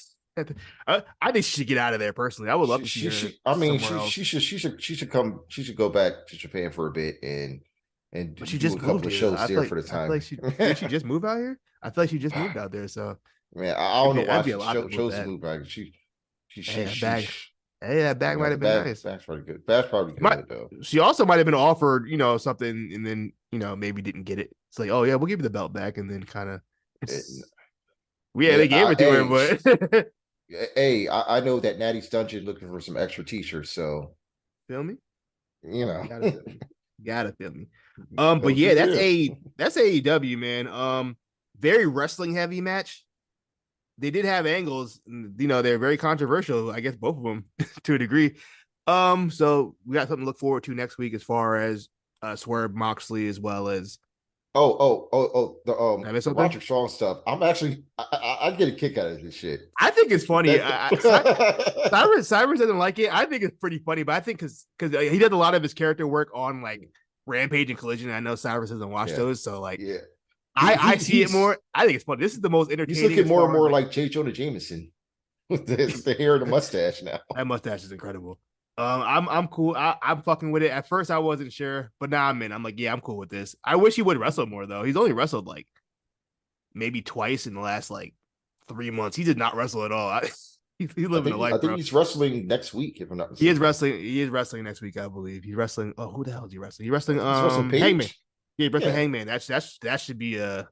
I think she should get out of there personally. I would love to see her. I mean, she should come. She should go back to Japan for a bit and but she do just a couple of shows there for the time. I feel like did she just move out here? I feel like she just moved out there. So man, I don't know why she chose to move back. That bag might have been nice. Back's probably good. Back's probably good though. She also might have been offered, something, and then maybe didn't get it. It's like, oh yeah, we'll give you the belt back, and then kind of, they gave it to her, but hey, I know that Natty's Dungeon looking for some extra t-shirts, so feel me, gotta feel me. But yeah, that's AEW, man. Very wrestling heavy match. They did have angles, they're very controversial. I guess both of them to a degree. So we got something to look forward to next week as far as Swerve Moxley as well as the Roderick Strong stuff. I'm actually I get a kick out of this shit. I think it's funny. Cyrus doesn't like it. I think it's pretty funny, but I think because he does a lot of his character work on like Rampage and Collision. I know Cyrus doesn't watch those, so like I see it more. I think it's funny. This is the most entertaining. He's looking more and more like J. Jonah Jameson with the hair and the mustache now. That mustache is incredible. I'm cool. I'm fucking with it. At first, I wasn't sure, but now I'm in. I'm like, yeah, I'm cool with this. I wish he would wrestle more though. He's only wrestled like maybe twice in the last like 3 months. He did not wrestle at all. He's living a life. I think he's wrestling next week. If I'm not mistaken. He is wrestling next week, I believe. He's wrestling. Oh, who the hell is he wrestling? He's wrestling. Hangman. Yeah, wrestling Hangman. That should be as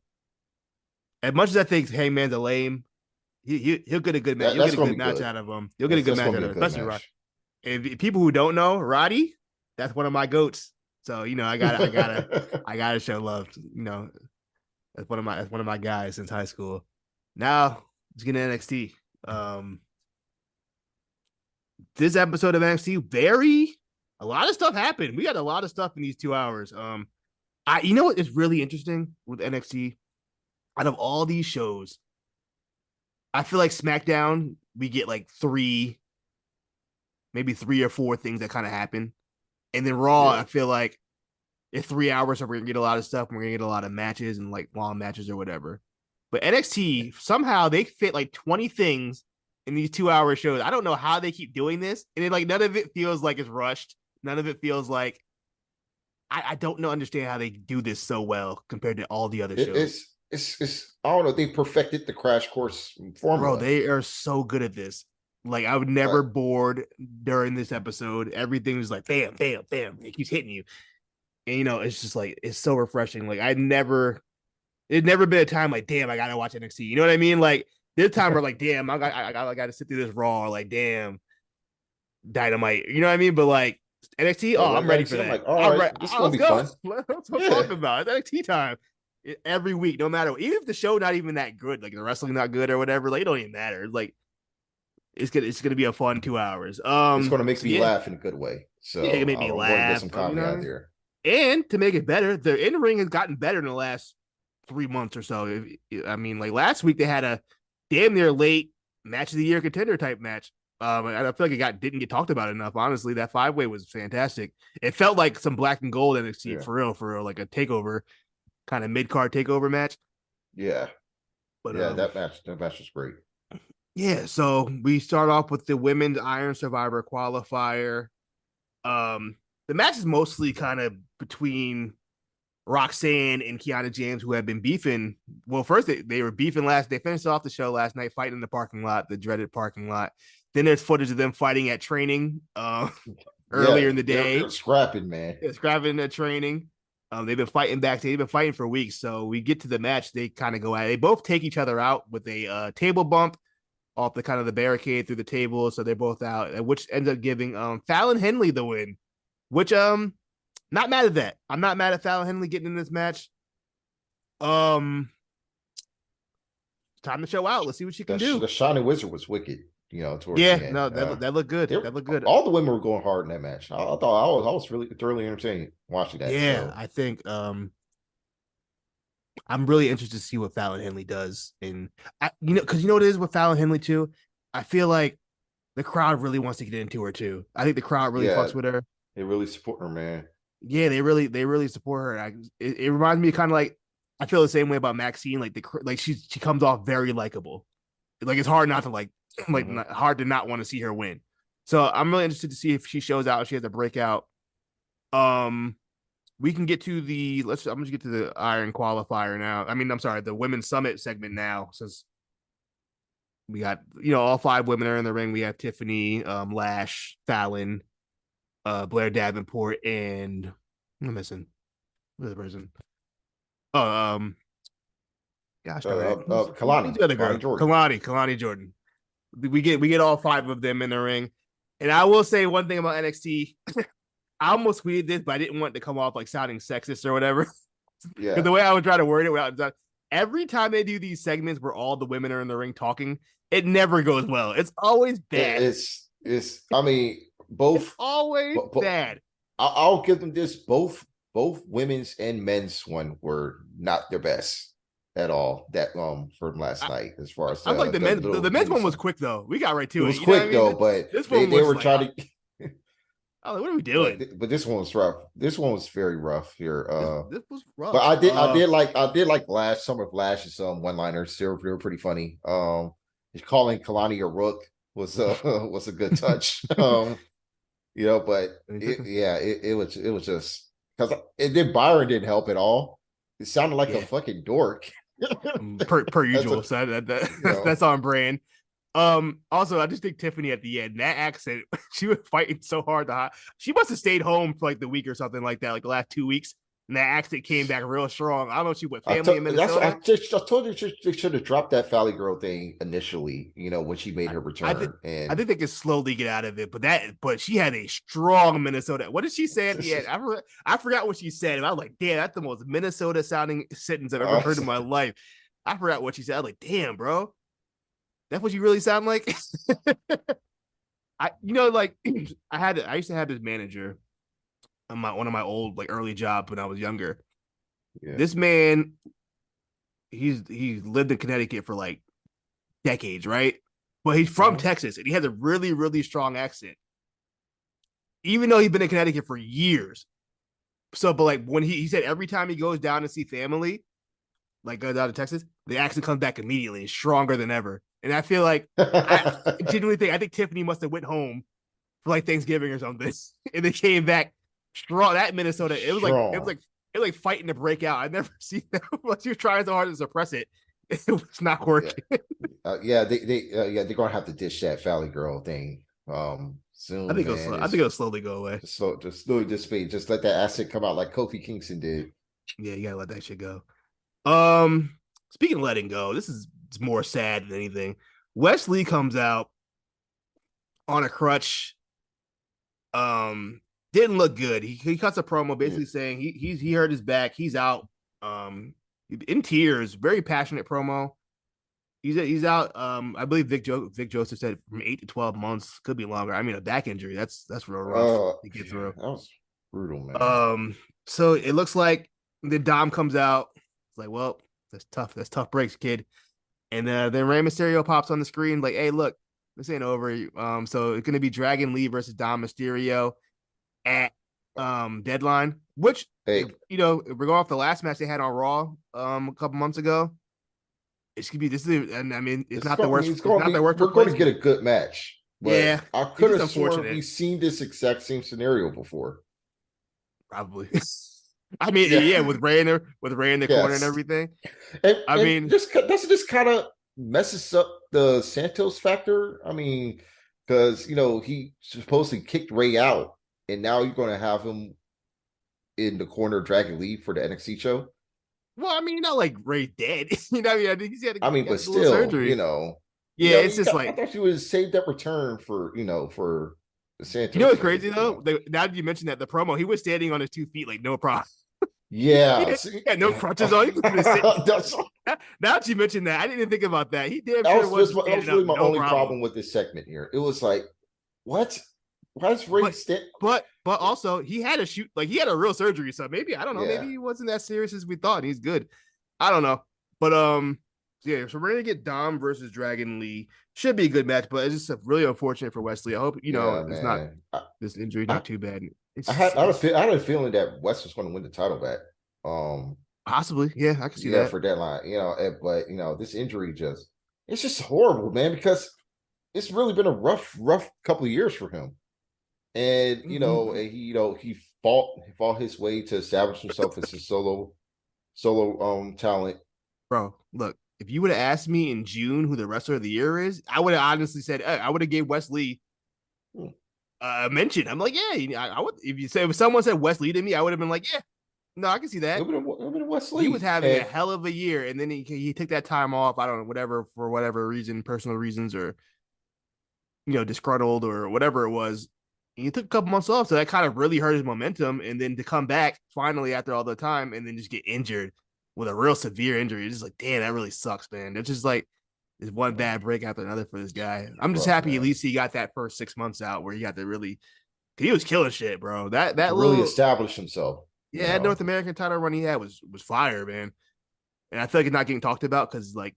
much as I think Hangman's a lame. He'll get a good match. You'll get a good match out of him. You'll get a good match out of him, especially Roddy. And people who don't know, Roddy, that's one of my goats. So I gotta show love. That's one of my guys since high school. Now let's get into NXT. This episode of NXT, a lot of stuff happened. We got a lot of stuff in these 2 hours. What is really interesting with NXT? Out of all these shows, I feel like SmackDown, we get like maybe 3 or 4 things that kind of happen. And then Raw, I feel like it's 3 hours, so we're going to get a lot of stuff. And we're going to get a lot of matches and like long matches or whatever. But NXT, somehow they fit like 20 things in these 2-hour shows. I don't know how they keep doing this. And then like none of it feels like it's rushed. None of it feels like I don't understand how they do this so well compared to all the other shows. It's I don't know. They perfected the Crash Course formula. Bro, they are so good at this. Like I would never bored during this episode. Everything was like bam, bam, bam. It keeps hitting you. And it's just like it's so refreshing. Like it'd never been a time like, damn, I gotta watch NXT. You know what I mean? Like this time we're like, damn, I gotta sit through this Raw, or like, damn, Dynamite. You know what I mean? But like NXT, I'm ready for that. Like, all right, this is gonna be fun. That's what I'm talking about. It's NXT time. Every week, no matter what. Even if the show not even that good, like the wrestling not good or whatever, like it don't even matter. Like it's gonna be a fun 2 hours. It's gonna make me laugh in a good way. So it made me laugh. Get some comedy out there. And to make it better, the in-ring has gotten better in the last 3 months or so. I mean, like last week they had a damn near late match of the year contender type match. I feel like it didn't get talked about enough. Honestly, that 5-way was fantastic. It felt like some black and gold NXT for real, like a takeover kind of mid-card takeover match. Yeah. But that match was great. Yeah, so we start off with the women's Iron Survivor qualifier. The match is mostly kind of between Roxanne and Kiana James, who have been beefing. Well, first they were beefing they finished off the show last night, fighting in the parking lot, the dreaded parking lot. Then there's footage of them fighting at training. earlier in the they're day. scrapping, man. They're scrapping their training. They've been fighting back. They've been fighting for weeks. So we get to the match. They kind of go at it. They both take each other out with a table bump off the kind of the barricade through the table. So they're both out, which ends up giving Fallon Henley the win. Which not mad at that. I'm not mad at Fallon Henley getting in this match. Time to show out. Let's see what she can do. The Shining Wizard was wicked. Towards yeah, the end. No, that looked good. That looked good. All the women were going hard in that match. I thought I was really thoroughly entertained watching that. Yeah, so. I think I'm really interested to see what Fallon Henley does. Because what it is with Fallon Henley too. I feel like the crowd really wants to get into her too. I think the crowd really fucks with her. They really support her, man. Yeah, they really support her. It reminds me kind of like I feel the same way about Maxine. Like she comes off very likable. Like it's hard not to hard to not want to see her win. So I'm really interested to see if she shows out. If she has a breakout. We can get to I'm going to get to the Iron Qualifier now. I mean, I'm sorry, the Women's Summit segment now, since we got, all 5 women are in the ring. We have Tiffany, Lash, Fallon, Blair Davenport, and I'm missing. Who's the person? Oh, gosh, Kalani. The other girl? Kalani Jordan. We get all 5 of them in the ring. And I will say one thing about NXT. I almost tweeted this, but I didn't want it to come off like sounding sexist or whatever. Yeah. Because the way I would try to word it, every time they do these segments where all the women are in the ring talking, it never goes well. It's always bad. It's. I mean, both. It's always bad. I'll give them this. Both women's and men's one were not their best at all. That from last night, as far as I like the men's one was quick though. We got right to it. It was quick though, but this they were trying to. Oh, what are we doing? But this one was rough. This one was very rough here. This was rough. But I did like some of Lash's one-liners. They were pretty funny. Calling Kalani a rook was a good touch. But it was just because then Byron didn't help at all. It sounded like a fucking dork. per usual. So that's on brand. Also, I just think Tiffany at the end, that accent, she was fighting so hard she must have stayed home for like the week or something like that, like the last 2 weeks, and that accent came back real strong. I don't know if she went family in Minnesota. I told you they should have dropped that Valley Girl thing initially, when she made her return. I think they could slowly get out of it, but she had a strong Minnesota. What did she say at the end? I forgot what she said, and I was like, damn, that's the most Minnesota sounding sentence I've ever heard in my life. I forgot what she said. I was like, damn, bro. That's what you really sound like. I used to have this manager on one of my old early jobs when I was younger. Yeah. This man, he's lived in Connecticut for decades, right? But he's from Texas and he has a really, really strong accent. Even though he's been in Connecticut for years. So, but when he said every time he goes down to see family, goes down to Texas, the accent comes back immediately, stronger than ever. And I feel like I genuinely think Tiffany must have went home for Thanksgiving or something, and they came back strong. That Minnesota, it was like fighting to break out. I've never seen that. She was trying so hard to suppress it, it was not working. They're gonna have to dish that Valley Girl thing soon. I think it'll slowly go away. Just let that accent come out like Kofi Kingston did. Yeah, you gotta let that shit go. Speaking of letting go, it's more sad than anything. Wesley comes out on a crutch. Didn't look good. He cuts a promo basically saying he hurt his back. He's out. In tears. Very passionate promo. He's out. I believe Vic Joseph said from 8 to 12 months. Could be longer. I mean, a back injury. That's real rough to get through. That was brutal, man. So it looks like the Dom comes out. It's like, well, that's tough. That's tough breaks, kid. And then Rey Mysterio pops on the screen like, hey, look, this ain't over. So it's gonna be Dragon Lee versus Dom Mysterio at Deadline, which we're going off the last match they had on Raw a couple months ago. It should be and I mean it's not the worst. We're going to get a good match. Yeah, I could have sworn we've seen this exact same scenario before. Probably. I mean, with Ray in the corner and everything. And this kind of messes up the Santos factor. I mean, because he supposedly kicked Ray out and now you're going to have him in the corner of Dragon Lee for the NXT show. Well, I mean, not like Ray dead. You know, what I mean, I think I mean, got but a little still, surgery. yeah, Yeah, it's just I like, thought you would save that return for for the you know Santos what's show. crazy though? Now that you mentioned that the promo, he was standing on his 2 feet like no problem. He Yeah, had, see? he had no crutches on. He was just sitting. That's, Now that you mentioned that, I didn't even think about that. He damn sure was that standing was up, really my no only problem. problem with this segment here. It was like, what? Why is Ray But stand? but also he had a shoot, like he had a real surgery, so maybe I don't know, Yeah, maybe he wasn't that serious as we thought. He's good. I don't know, but yeah. So we're gonna get Dom versus Dragon Lee. Should be a good match, but it's just really unfortunate for Wesley. I hope yeah, it's not man. this injury I, not too bad. I had a feeling that West was going to win the title back. Possibly, yeah, I can see Yeah, that. for Deadline, but this injury it's just horrible, man, because it's really been a rough couple of years for him. And Mm-hmm. and he fought his way to establish himself as a solo talent. Bro, look, if you would have asked me in June who the wrestler of the year is, I would have honestly said I would have gave Wesley Hmm. mention. I'm like, yeah, I would. If someone said Wesley to me, I would have been like, yeah, no, I can see It that. would have been He was Wesley, having a and hell of a year, and then he took that time off. I don't know, whatever for whatever reason, personal reasons, or disgruntled or whatever it was. He took a couple months off, so that kind of really hurt his momentum. And then to come back finally after all the time, and then just get injured with a real severe injury, it's just like, damn, that really sucks, man. It's just like there's one bad break after another for this guy. I'm just rough, happy at man, least he got that first 6 months out where he got to really, he was killing shit, bro. That to really little, establish himself. yeah, that North American title run he had was fire, man. And I feel like it's not getting talked about because like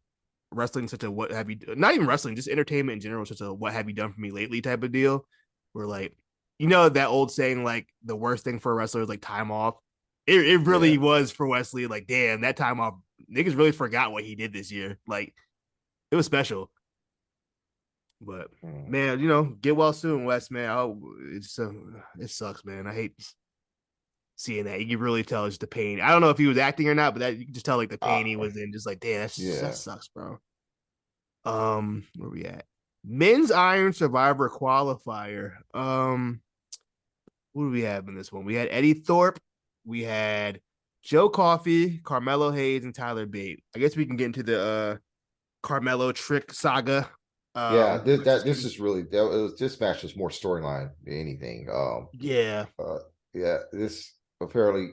wrestling such a what have you, not even wrestling, just entertainment in general, such a what have you done for me lately type of deal. Where like, that old saying, like the worst thing for a wrestler is like time off. It Yeah. really was for Wesley. Like, damn, that time off, niggas really forgot what he did this year. Like, it was special. But Mm. man, get well soon, Wes. Man, it sucks, man. I hate seeing that. You can really tell it's the pain. I don't know if he was acting or not, but that you can just tell like the pain he Uh, was in. Just like, damn, that yeah. sucks, bro. Where we at? Men's Iron Survivor qualifier. Who do we have in this one? We had Eddie Thorpe, we had Joe Coffey, Carmelo Hayes, and Tyler Bate. I guess we can get into the Carmelo trick saga. Yeah, Versus this Kevin. is really this match is more storyline than anything. Yeah, Yeah, this apparently,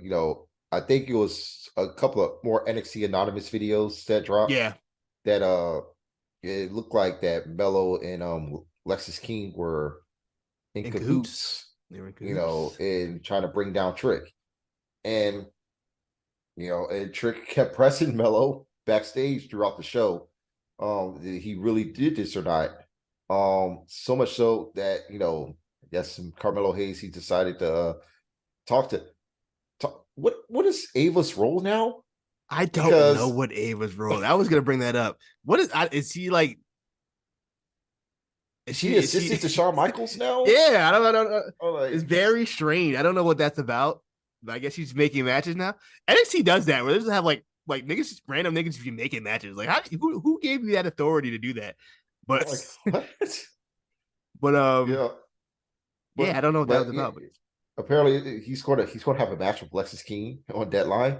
I think it was a couple of more NXT anonymous videos that dropped yeah, that it looked like that Mello and Lexus King were in in cahoots. cahoots, They were in cahoots. in trying to bring down Trick. And and Trick kept pressing Mello backstage throughout the show. He really did this or not. So much so that, yes, Carmelo Hayes, he decided to talk to what is Ava's role now? I don't know Because what Ava's role. I was gonna bring that up. What is he like? is she Is she? assistant to Shawn Michaels now? Yeah, I don't know. Oh, It's like, very strange. I don't know what that's about. But I guess she's making matches now. NXT does that where they just have like niggas, random niggas be making matches. Like, who gave you that authority to do that? But like what? but Yeah, yeah, I don't know what that was yeah, about. But apparently he's going to have a match with Lexus King on Deadline.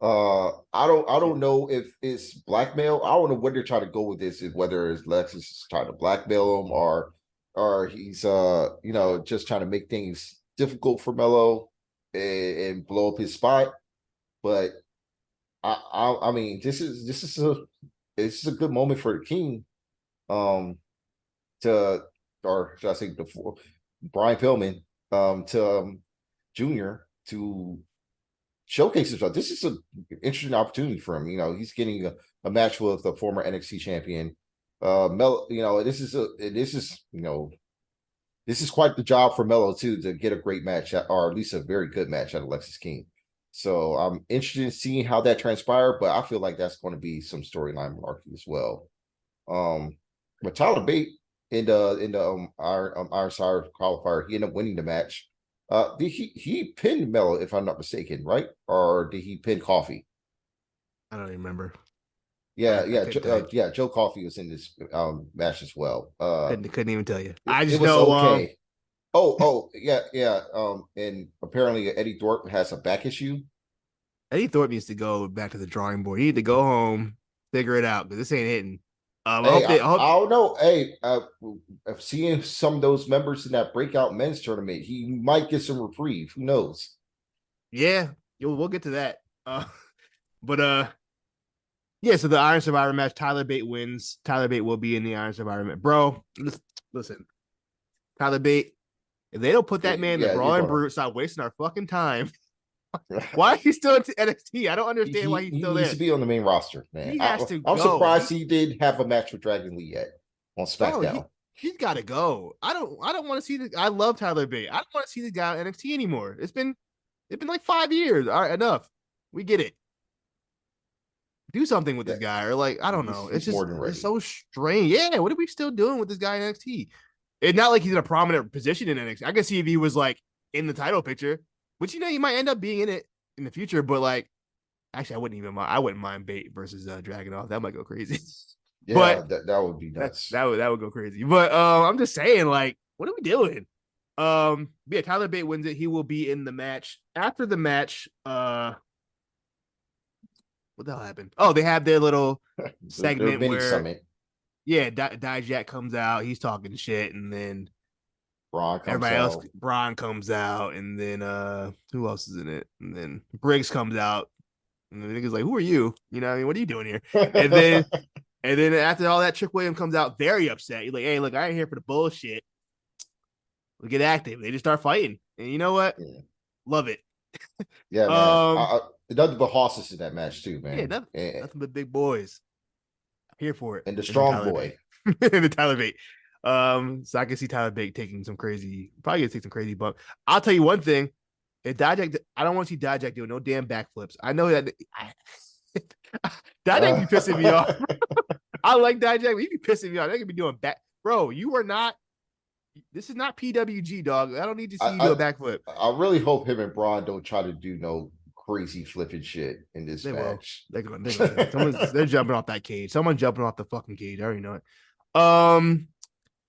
I don't shit. know if it's blackmail. I don't know what they're trying to go with this. Is whether it's Lexus is trying to blackmail him or he's just trying to make things difficult for Mello and blow up his spot. But I mean this is a good moment for the King to or should I say before Brian Pillman to Junior to showcase himself. This is an interesting opportunity for him. He's getting a match with a former NXT champion. Mel, this is quite the job for Mello too to get a great match or at least a very good match out of Lexus King. So I'm interested in seeing how that transpired, but I feel like that's going to be some storyline malarkey as well. But Tyler Bate in the Iron Sire qualifier, he ended up winning the match. Did he pinned Mello, if I'm not mistaken, right? Or did he pin Coffee? I don't even remember. Yeah, I yeah, couldn't tell you. Joe Coffee was in this match as well. Couldn't even tell you. I It just was know okay. Yeah. And apparently Eddie Thorpe has a back issue. Eddie Thorpe needs to go back to the drawing board. He need to go home, figure it out because this ain't hitting. I Hey, hope they. I don't know. Hey, seeing some of those members in that breakout men's tournament, he might get some reprieve. Who knows? Yeah, we'll get to that. But yeah. So the Iron Survivor match, Tyler Bate wins. Tyler Bate will be in the Iron Survivor match, bro. Listen, Tyler Bate. If they don't put that man in the Yeah, you're Brawling gonna. Brute, stop wasting our fucking time. Why is he still in NXT? I don't understand why he's He still needs there. to be on the main roster, man. He has to I'm go. surprised he didn't have a match with Dragon Lee yet on Bro, SmackDown. he's got to go. I don't want to see the. I love Tyler Bate. I don't want to see the guy on NXT anymore. It's been like 5 years. All right, enough. We get it. Do something with Yeah, this guy, or like I don't know. It's he's more just than it's ready. so strange. Yeah, what are we still doing with this guy in NXT? It's not like he's in a prominent position in NXT. I can see if he was like in the title picture, which he might end up being in it in the future. But like, actually, I wouldn't even mind. I wouldn't mind Bate versus Dragunov. That might go crazy. Yeah, But that would be nuts. that would go crazy. But I'm just saying, like, what are we doing? Yeah, Tyler Bate wins it. He will be in the match. After the match, what the hell happened? Oh, they have their little Their segment mini where summit. Dijak comes out, he's talking shit, and then Braun comes everybody else, out. Braun comes out, and then who else is in it? And then Briggs comes out, and the nigga's like, "Who are you? You know, what I mean, what are you doing here?" And then after all that, Trick Williams comes out very upset. He's like, "Hey, look, I ain't here for the bullshit. We get active." They just start fighting, and you know what? Yeah. Love it. Yeah, man. Um, Nothing but horses in that match too, yeah, man. nothing but big boys. I'm here for it. And the And then strong Tyler boy. Bate. And then Tyler Bate. So I can see Tyler Bate taking some crazy, probably gonna take some crazy bump. I'll tell you one thing. If Dijak, I don't want to see Dijak doing no damn backflips. I know that Dijak be pissing me off. I like Dijak, but he be pissing me off. They could be doing back, bro. You are not. This is not PWG, dog. I don't need to see you do a I, backflip. I really hope him and Braun don't try to do no crazy flipping shit in this They will. match. They're going. They're jumping off that cage. Someone's jumping off the fucking cage. I already know it.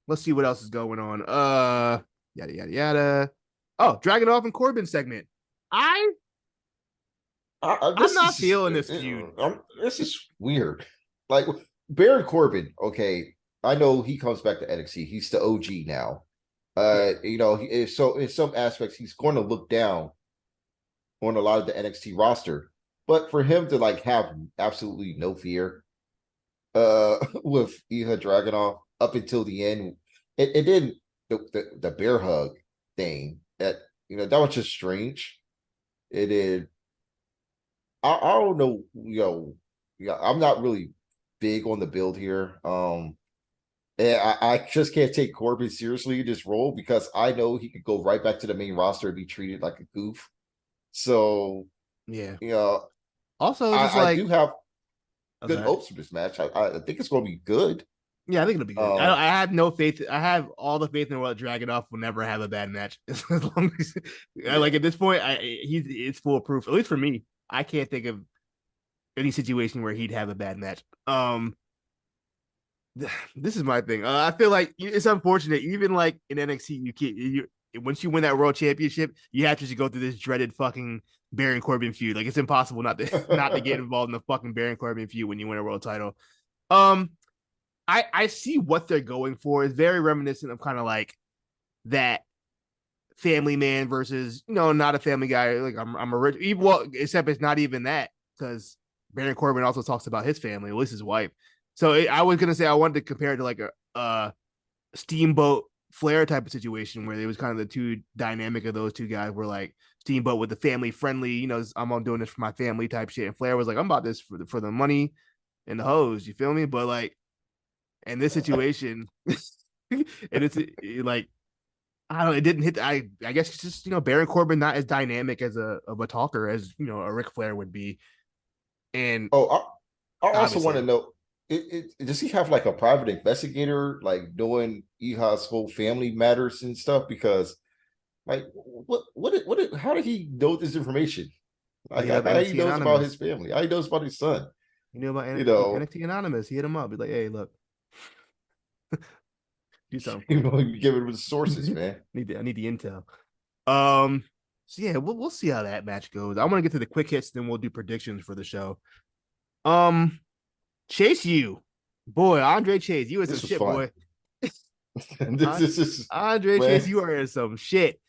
Let's see what else is going on. Yada yada yada. Oh, Dragunov and Corbin segment. I'm not feeling this feud. This is weird. Like Baron Corbin, okay, I know he comes back to NXT. He's the OG now. Yeah. So in some aspects, he's going to look down on a lot of the NXT roster. But for him to like have absolutely no fear with Iha Dragunov up until the end, it didn't the bear hug thing that that was just strange. It did. I don't know, yeah, I'm not really big on the build here. And I just can't take Corbin seriously in this role because I know he could go right back to the main roster and be treated like a goof. So, Yeah. you know, Also, just I do like have good okay. hopes for this match. I think it's going to be good. Yeah, I think it'll be good. Um, I have no faith. I have all the faith in the world. Dragunov will never have a bad match as long as yeah. like at this point, it's foolproof. At least for me, I can't think of any situation where he'd have a bad match. This is my thing. I feel like it's unfortunate. Even like in NXT, you can't. Once you win that world championship, you have to just go through this dreaded fucking Baron Corbin feud. Like it's impossible not to get involved in the fucking Baron Corbin feud when you win a world title. Um, I see what they're going for. It's very reminiscent of kind of like that family man versus not a family guy. Like I'm a rich, even well, except it's not even that because Baron Corbin also talks about his family, at least his wife. So I was gonna say I wanted to compare it to like a Steamboat Flair type of situation where it was kind of the two dynamic of those two guys were like Steamboat with the family friendly, I'm on doing this for my family type shit, and Flair was like I'm about this for the money and the hose. You feel me? But like in this situation, and it's like I don't know, it didn't hit. I guess it's just Baron Corbin not as dynamic as a talker as a Ric Flair would be, and Oh, I also want to obviously know. Does he have like a private investigator, like knowing Iha's whole family matters and stuff? Because like, how did he know this information? he Like, hit up how he NXT knows about his Anonymous. family? How he knows about his son? He knew about You know, NXT Anonymous. He hit him up. He's like, hey, look, Do something. You give it the sources, man. I need the intel. So yeah, we'll see how that match goes. I want to get to the quick hits, then we'll do predictions for the show. Um, Chase U, boy, Andre Chase, you is some This was shit, fun. boy. This is Andre man. Chase, you are in some shit.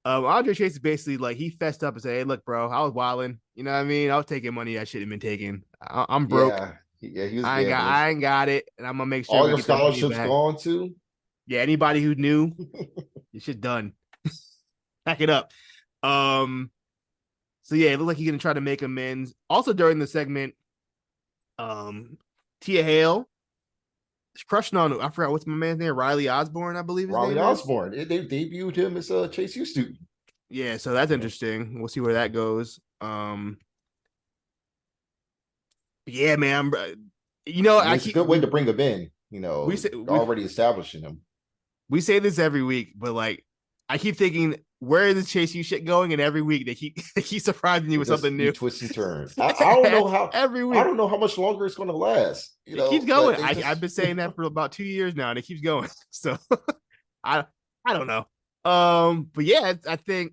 Andre Chase is basically like he fessed up and said, "Hey, look, bro, I was wilding. You know what I mean? I was taking money I shouldn't have been taking. I'm broke. Yeah, he was gambling. I ain't got it, and I'm gonna make sure All we your get that money scholarships back. gone too. Yeah, anybody who knew, your shit done. Pack it up. So yeah, it looks like he's gonna try to make amends. Also during the segment, Tia Hale is crushing on, I forgot what's my man's name, Riley Osborne, I believe his Riley name is. Osborne. They debuted him as a Chase U student. Yeah, so that's interesting. We'll see where that goes. Yeah, man. It's a good way to bring him in. we say already establishing him. we say this every week, but like I keep thinking, where is the Chase U shit going? And every week they keep surprising you with something new. Twists and turns. I don't know how every week. I don't know how much longer it's going to last. It keeps going. I've been saying that for about 2 years now, and it keeps going. So I don't know. But yeah, I think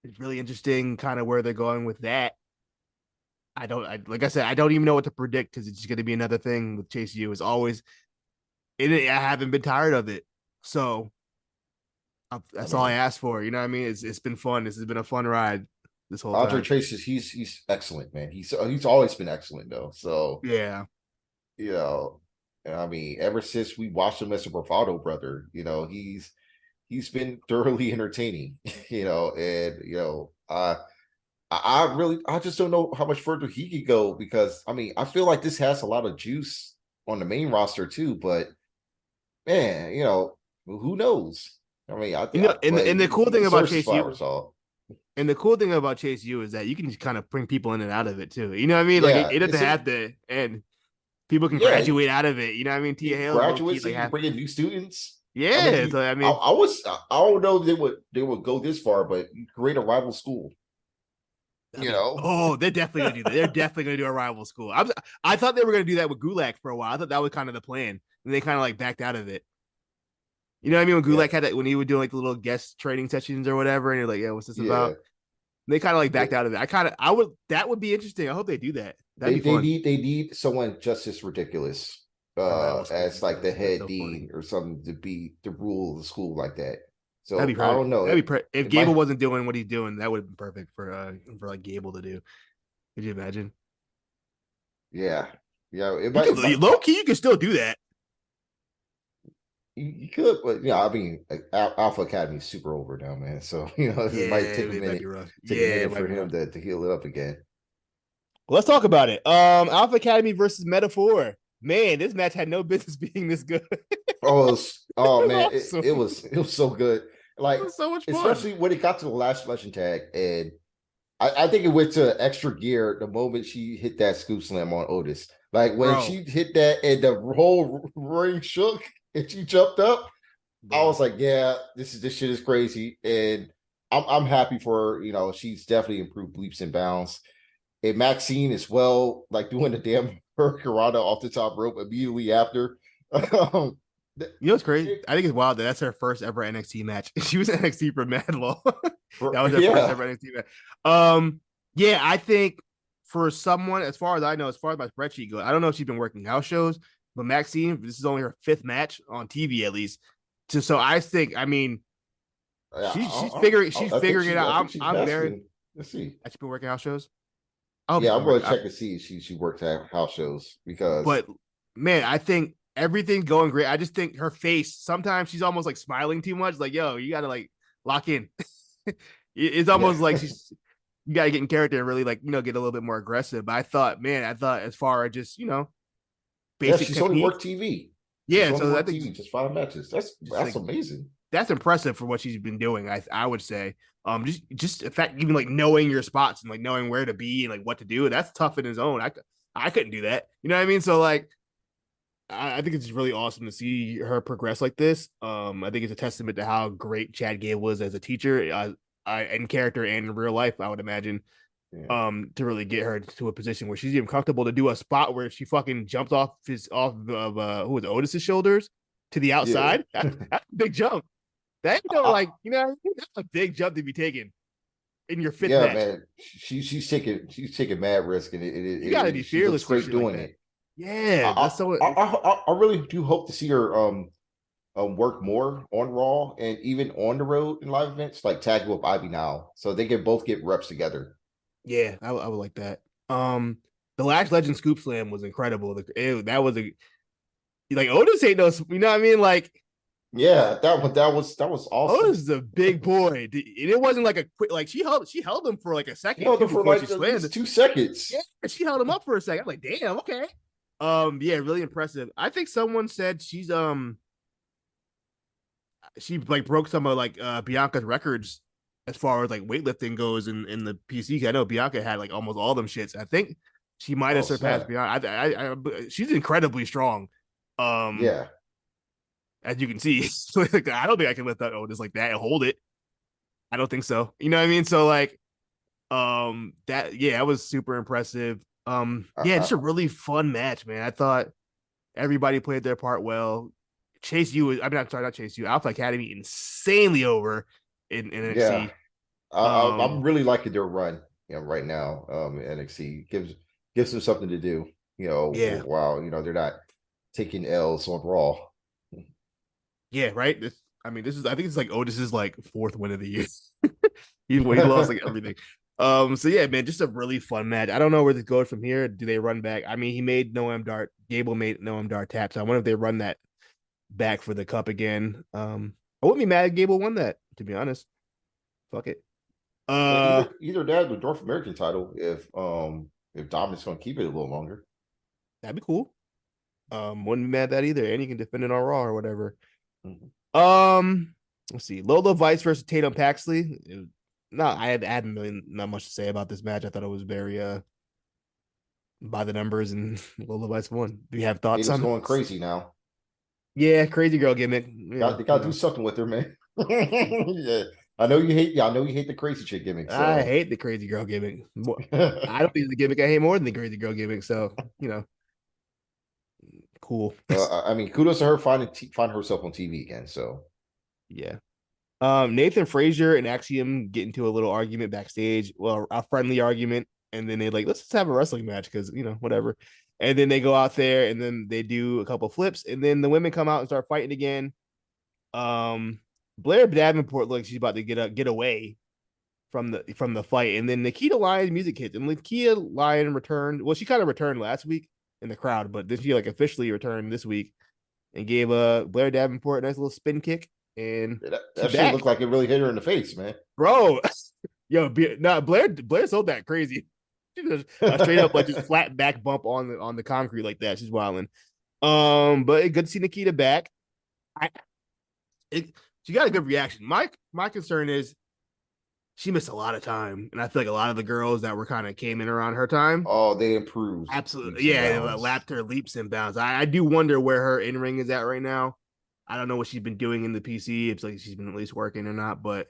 it's really interesting, kind of where they're going with that. Like I said, I don't even know what to predict because it's just going to be another thing with Chase U. As always, I haven't been tired of it. So that's all I asked for. You know what I mean? It's been fun. This has been a fun ride this whole Andre time. Chase he's excellent, man. He's always been excellent though. So yeah, I mean, ever since we watched him as a bravado brother, he's been thoroughly entertaining. I just don't know how much further he could go because I mean I feel like this has a lot of juice on the main roster too, but man, who knows? I mean, and the cool thing about Chase U, and the cool thing about Chase U is that you can just kind of bring people in and out of it too. You know what I mean? Like it doesn't have to, and people can graduate out of it. You know what I mean? Tia Hale graduates, so bring in new students. Yeah, I mean, I don't know if they would go this far, but create a rival school. Oh, they're definitely gonna do that. They're definitely gonna do a rival school. I thought they were gonna do that with Gulak for a while. I thought that was kind of the plan, and they kind of like backed out of it. You know what I mean? When Gulak had that, when he would do like the little guest training sessions or whatever, and you're like, "Yeah, what's this about?" They kind of like backed out of it. That would be interesting. I hope they do that. They need someone just as ridiculous as like the head dean or something to be the rule of the school like that. So I don't know. If Gable wasn't doing what he's doing, that would have been perfect for like Gable to do. Could you imagine? Yeah. Low key, you can still do that. You could, but I mean, Alpha Academy is super over now, man. So it might take a minute for him to heal it up again. Well, let's talk about it. Alpha Academy versus Metaphor. Man, this match had no business being this good. Man, awesome. it was so good. Like, it was so much fun. Especially when it got to the last legend tag, and I think it went to extra gear the moment she hit that scoop slam on Otis. Like when she hit that and the whole ring shook and she jumped up, I was like, yeah, this shit is crazy. And I'm happy for her. She's definitely improved leaps and bounds. And Maxine as well, like doing the damn hurricanrana off the top rope immediately after. What's crazy? I think it's wild that's her first ever NXT match. She was NXT for mad long. That was her first ever NXT match. Yeah, I think for someone, as far as I know, as far as my spreadsheet goes, I don't know if she's been working house shows, but Maxine, this is only her 5th match on TV at least. So I think, I mean, she's figuring it out. I'm very. Let's see. Has she been working house shows? I'm going to check and see if she worked at house shows because. But man, I think everything's going great. I just think her face, sometimes she's almost like smiling too much. Like, yo, you got to like lock in. It's almost like you got to get in character and really like, get a little bit more aggressive. But I thought as far as just, basic she's only worked TV. Yeah. So I think TV, just 5 matches. That's like, amazing. That's impressive for what she's been doing. I would say, just the fact, even like knowing your spots and like knowing where to be and like what to do, that's tough in his own. I couldn't do that. You know what I mean? So like, I think it's really awesome to see her progress like this. I think it's a testament to how great Chad Gable was as a teacher, in character and in real life, I would imagine. To really get her to a position where she's even comfortable to do a spot where she fucking jumped off of who was Otis's shoulders. to the Yeah. outside. That's a big jump. That that's a big jump to be taken in your fifth Yeah, match. man. She's taking mad risk, and You got to be she looks fearless for great shit like doing that. it. Yeah, that's so. I really do hope to see her work more on Raw and even on the road in live events, like tag with Ivy now, so they can both get reps together. Yeah, I would like that. The Lash Legend Scoop Slam was incredible. That was a like Otis ain't no, you know what I mean? Like Yeah, that was awesome. Otis is a big boy. And it wasn't like a quick like she held him for like a She second held too her for before she like at slammed least it. 2 seconds. Yeah, she held him up for a second. I'm like, damn, okay. Yeah, really impressive. I think someone said she like broke some of like Bianca's records as far as like weightlifting goes in the PC. I know Bianca had like almost all them shits. I think she might have Oh surpassed snap! Bianca. She's incredibly strong. Um, Yeah, as you can see, like, I don't think I can lift that Otis like that and hold it. I don't think so. You know what I mean? So like, that was super impressive. I, Yeah, just I, a really fun match, man. I thought everybody played their part well. Chase U I mean, I'm sorry, not Chase U. Alpha Academy insanely over in yeah. NXT. I'm really liking their run, right now. NXT gives them something to do. Yeah, While they're not taking L's on Raw. yeah, right. I think it's like Otis's like fourth win of the year. He lost like everything. So yeah, man, just a really fun match. I don't know where this goes from here. Do they run back? I mean, he made Noam Dar. Gable made Noam Dar tap. So I wonder if they run that back for the cup again. I wouldn't be mad if Gable won that, to be honest. Fuck it. And Uh, either that or the North American title if Dominic's going to keep it a little longer. that'd be cool. Wouldn't be mad at that either. And you can defend it on Raw or whatever. Mhm. Let's see. Lola Vice versus Tatum Paxley. No, I had really not much to say about this match. I thought it was very by the numbers, and Lola Vice won. Do you have thoughts Tatum's on going this? crazy now. Yeah, crazy girl gimmick. Yeah, They got to do something with her, man. Yeah, I know you hate. Yeah, I know you hate the crazy chick gimmick. I So, hate the crazy girl gimmick. I don't think it's the gimmick I hate more than the crazy girl gimmick. So, cool. I mean, kudos to her finding herself on TV again. So, Yeah. Nathan Frazier and Axiom get into a little argument backstage. Well, a friendly argument, and then they like, let's just have a wrestling match because whatever. And then they go out there and then they do a couple flips, and then the women come out and start fighting again. Blair Davenport looks like she's about to get away from the fight, and then Nikita Lyons music hits, and Nikita Lyon returned. Well, she kind of returned last week in the crowd, but then she like officially returned this week and gave Blair Davenport a nice little spin kick, and she that shit back, looked like it really hit her in the face, man. bro. Yo, Blair sold that crazy. She just a straight up like just flat back bump on the concrete like that. She's wilding. But good to see Nikita back. I she got a good reaction. My concern is she missed a lot of time, and I feel like a lot of the girls that were kind of came in around her time. Oh, they improved leaps Absolutely, and yeah, bounds. lapped her leaps and bounds. I do wonder where her in ring is at right now. I don't know what she's been doing in the PC. It's like she's been at least working or not, but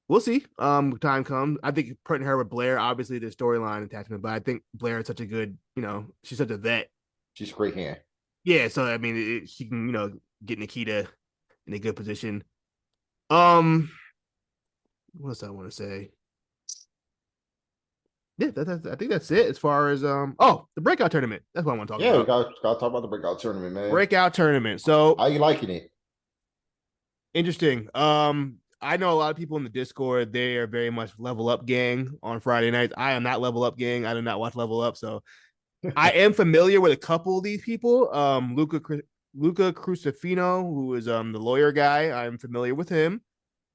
we'll see. Time comes. I think putting her with Blair, obviously the storyline attachment, but I think Blair is such a good, she's such a vet. She's a great hand. Yeah, so I mean, she can, get Nikita in a good position. Um, what else I want to say? Yeah, I think that's it as far as the breakout tournament. That's what I want to talk Yeah, we about. got to talk about the breakout tournament, man. Breakout tournament. So How you liking it? interesting. I know a lot of people in the Discord. They are very much Level Up gang on Friday nights. I am not Level Up gang. I do not watch Level Up, so I am familiar with a couple of these people. Luca Crucifino, who is the lawyer guy. I'm familiar with him.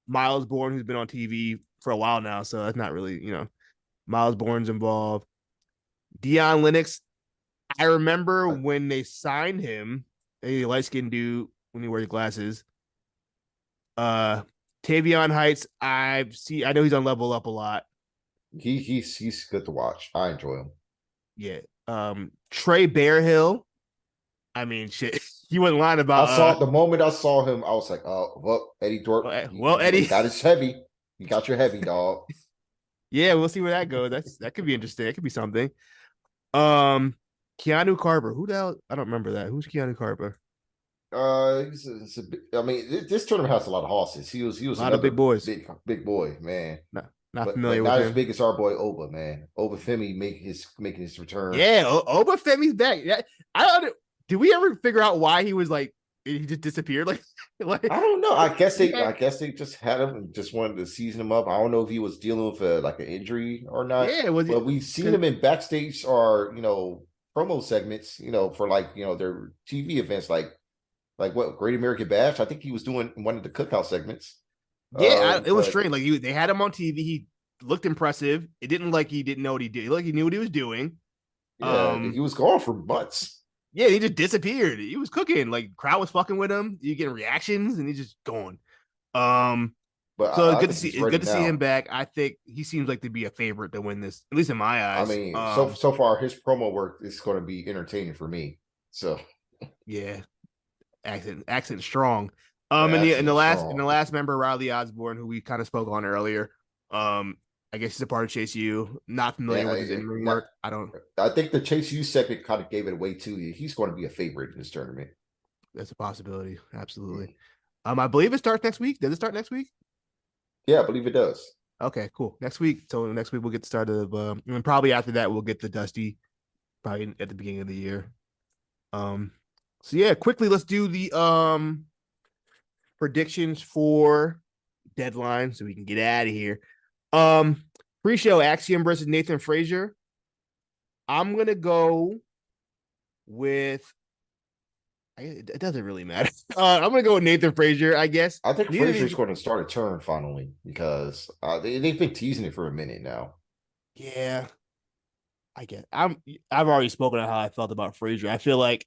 Miles Bourne, who's been on TV for a while now, so that's not really Miles Bourne's involved. Dion Lennox. I remember when they signed him, a light skinned dude when he wears glasses. Uh, Tavion Heights. I know he's on Level Up a lot. He's good to watch. I enjoy him. Yeah. Trey Bearhill. I mean, shit. He wasn't lying I about saw the moment I saw him, I was like, "Oh, well, Eddie Dorp, well, you Eddie. got his heavy. You got your heavy, dog." Yeah, we'll see where that goes. That could be interesting. That could be something. Um, Keanu Carver. Who the hell? I don't remember that. Who's Keanu Carver? I mean, this tournament has a lot of horses. He A was lot of big another boys. big boy, man. Not But familiar with not as him. big as our boy Oba, man. Oba Femi making his return. Yeah, Oba Femi's back. Yeah, I don't. Did we ever figure out why he was like he just disappeared? Like I don't know. yeah, I guess they just had him and just wanted to season him up. I don't know if he was dealing with like an injury or not. yeah. Was But it? we've seen Cause him in backstage or promo segments. For like their TV events like what Great American Bash. I think he was doing one of the cookout segments. yeah, it was But strange. Like they had him on TV. He looked impressive. It didn't like he didn't know what he did. Like he knew what he was doing. yeah, he was gone for months. Yeah, he just disappeared. He was cooking. Like crowd was fucking with him. You getting reactions, and he's just gone. Um, But so it's I good to think see. he's It's ready good to see him now. back. I think he seems like to be a favorite to win this, at least in my I eyes. mean, so far his promo work is going to be entertaining for me. So Yeah, accent strong. the And accent is in the strong. last member, Riley Osborne, who we kind of spoke on earlier. I guess he's a part of Chase U. Not familiar with his in ring Not, work. I don't. I think the Chase U segment kind of gave it away too. He's going to be a favorite in this tournament. That's a possibility. Absolutely. I believe it starts next week. Does it start next week? Yeah, I believe it does. Okay, cool. Next week. So next week we'll get the start of and probably after that we'll get the Dusty probably at the beginning of the year. Um so yeah, quickly let's do the predictions for Deadline so we can get out of here. Pre-show Axiom versus Nathan Frazier. I'm gonna go with it doesn't really matter. I'm gonna go with Nathan Frazier, I guess. I think Neither of Frazier's these going to start a turn finally because they've been teasing it for a minute now. yeah, I get. I've already spoken on how I felt about Frazier. I feel like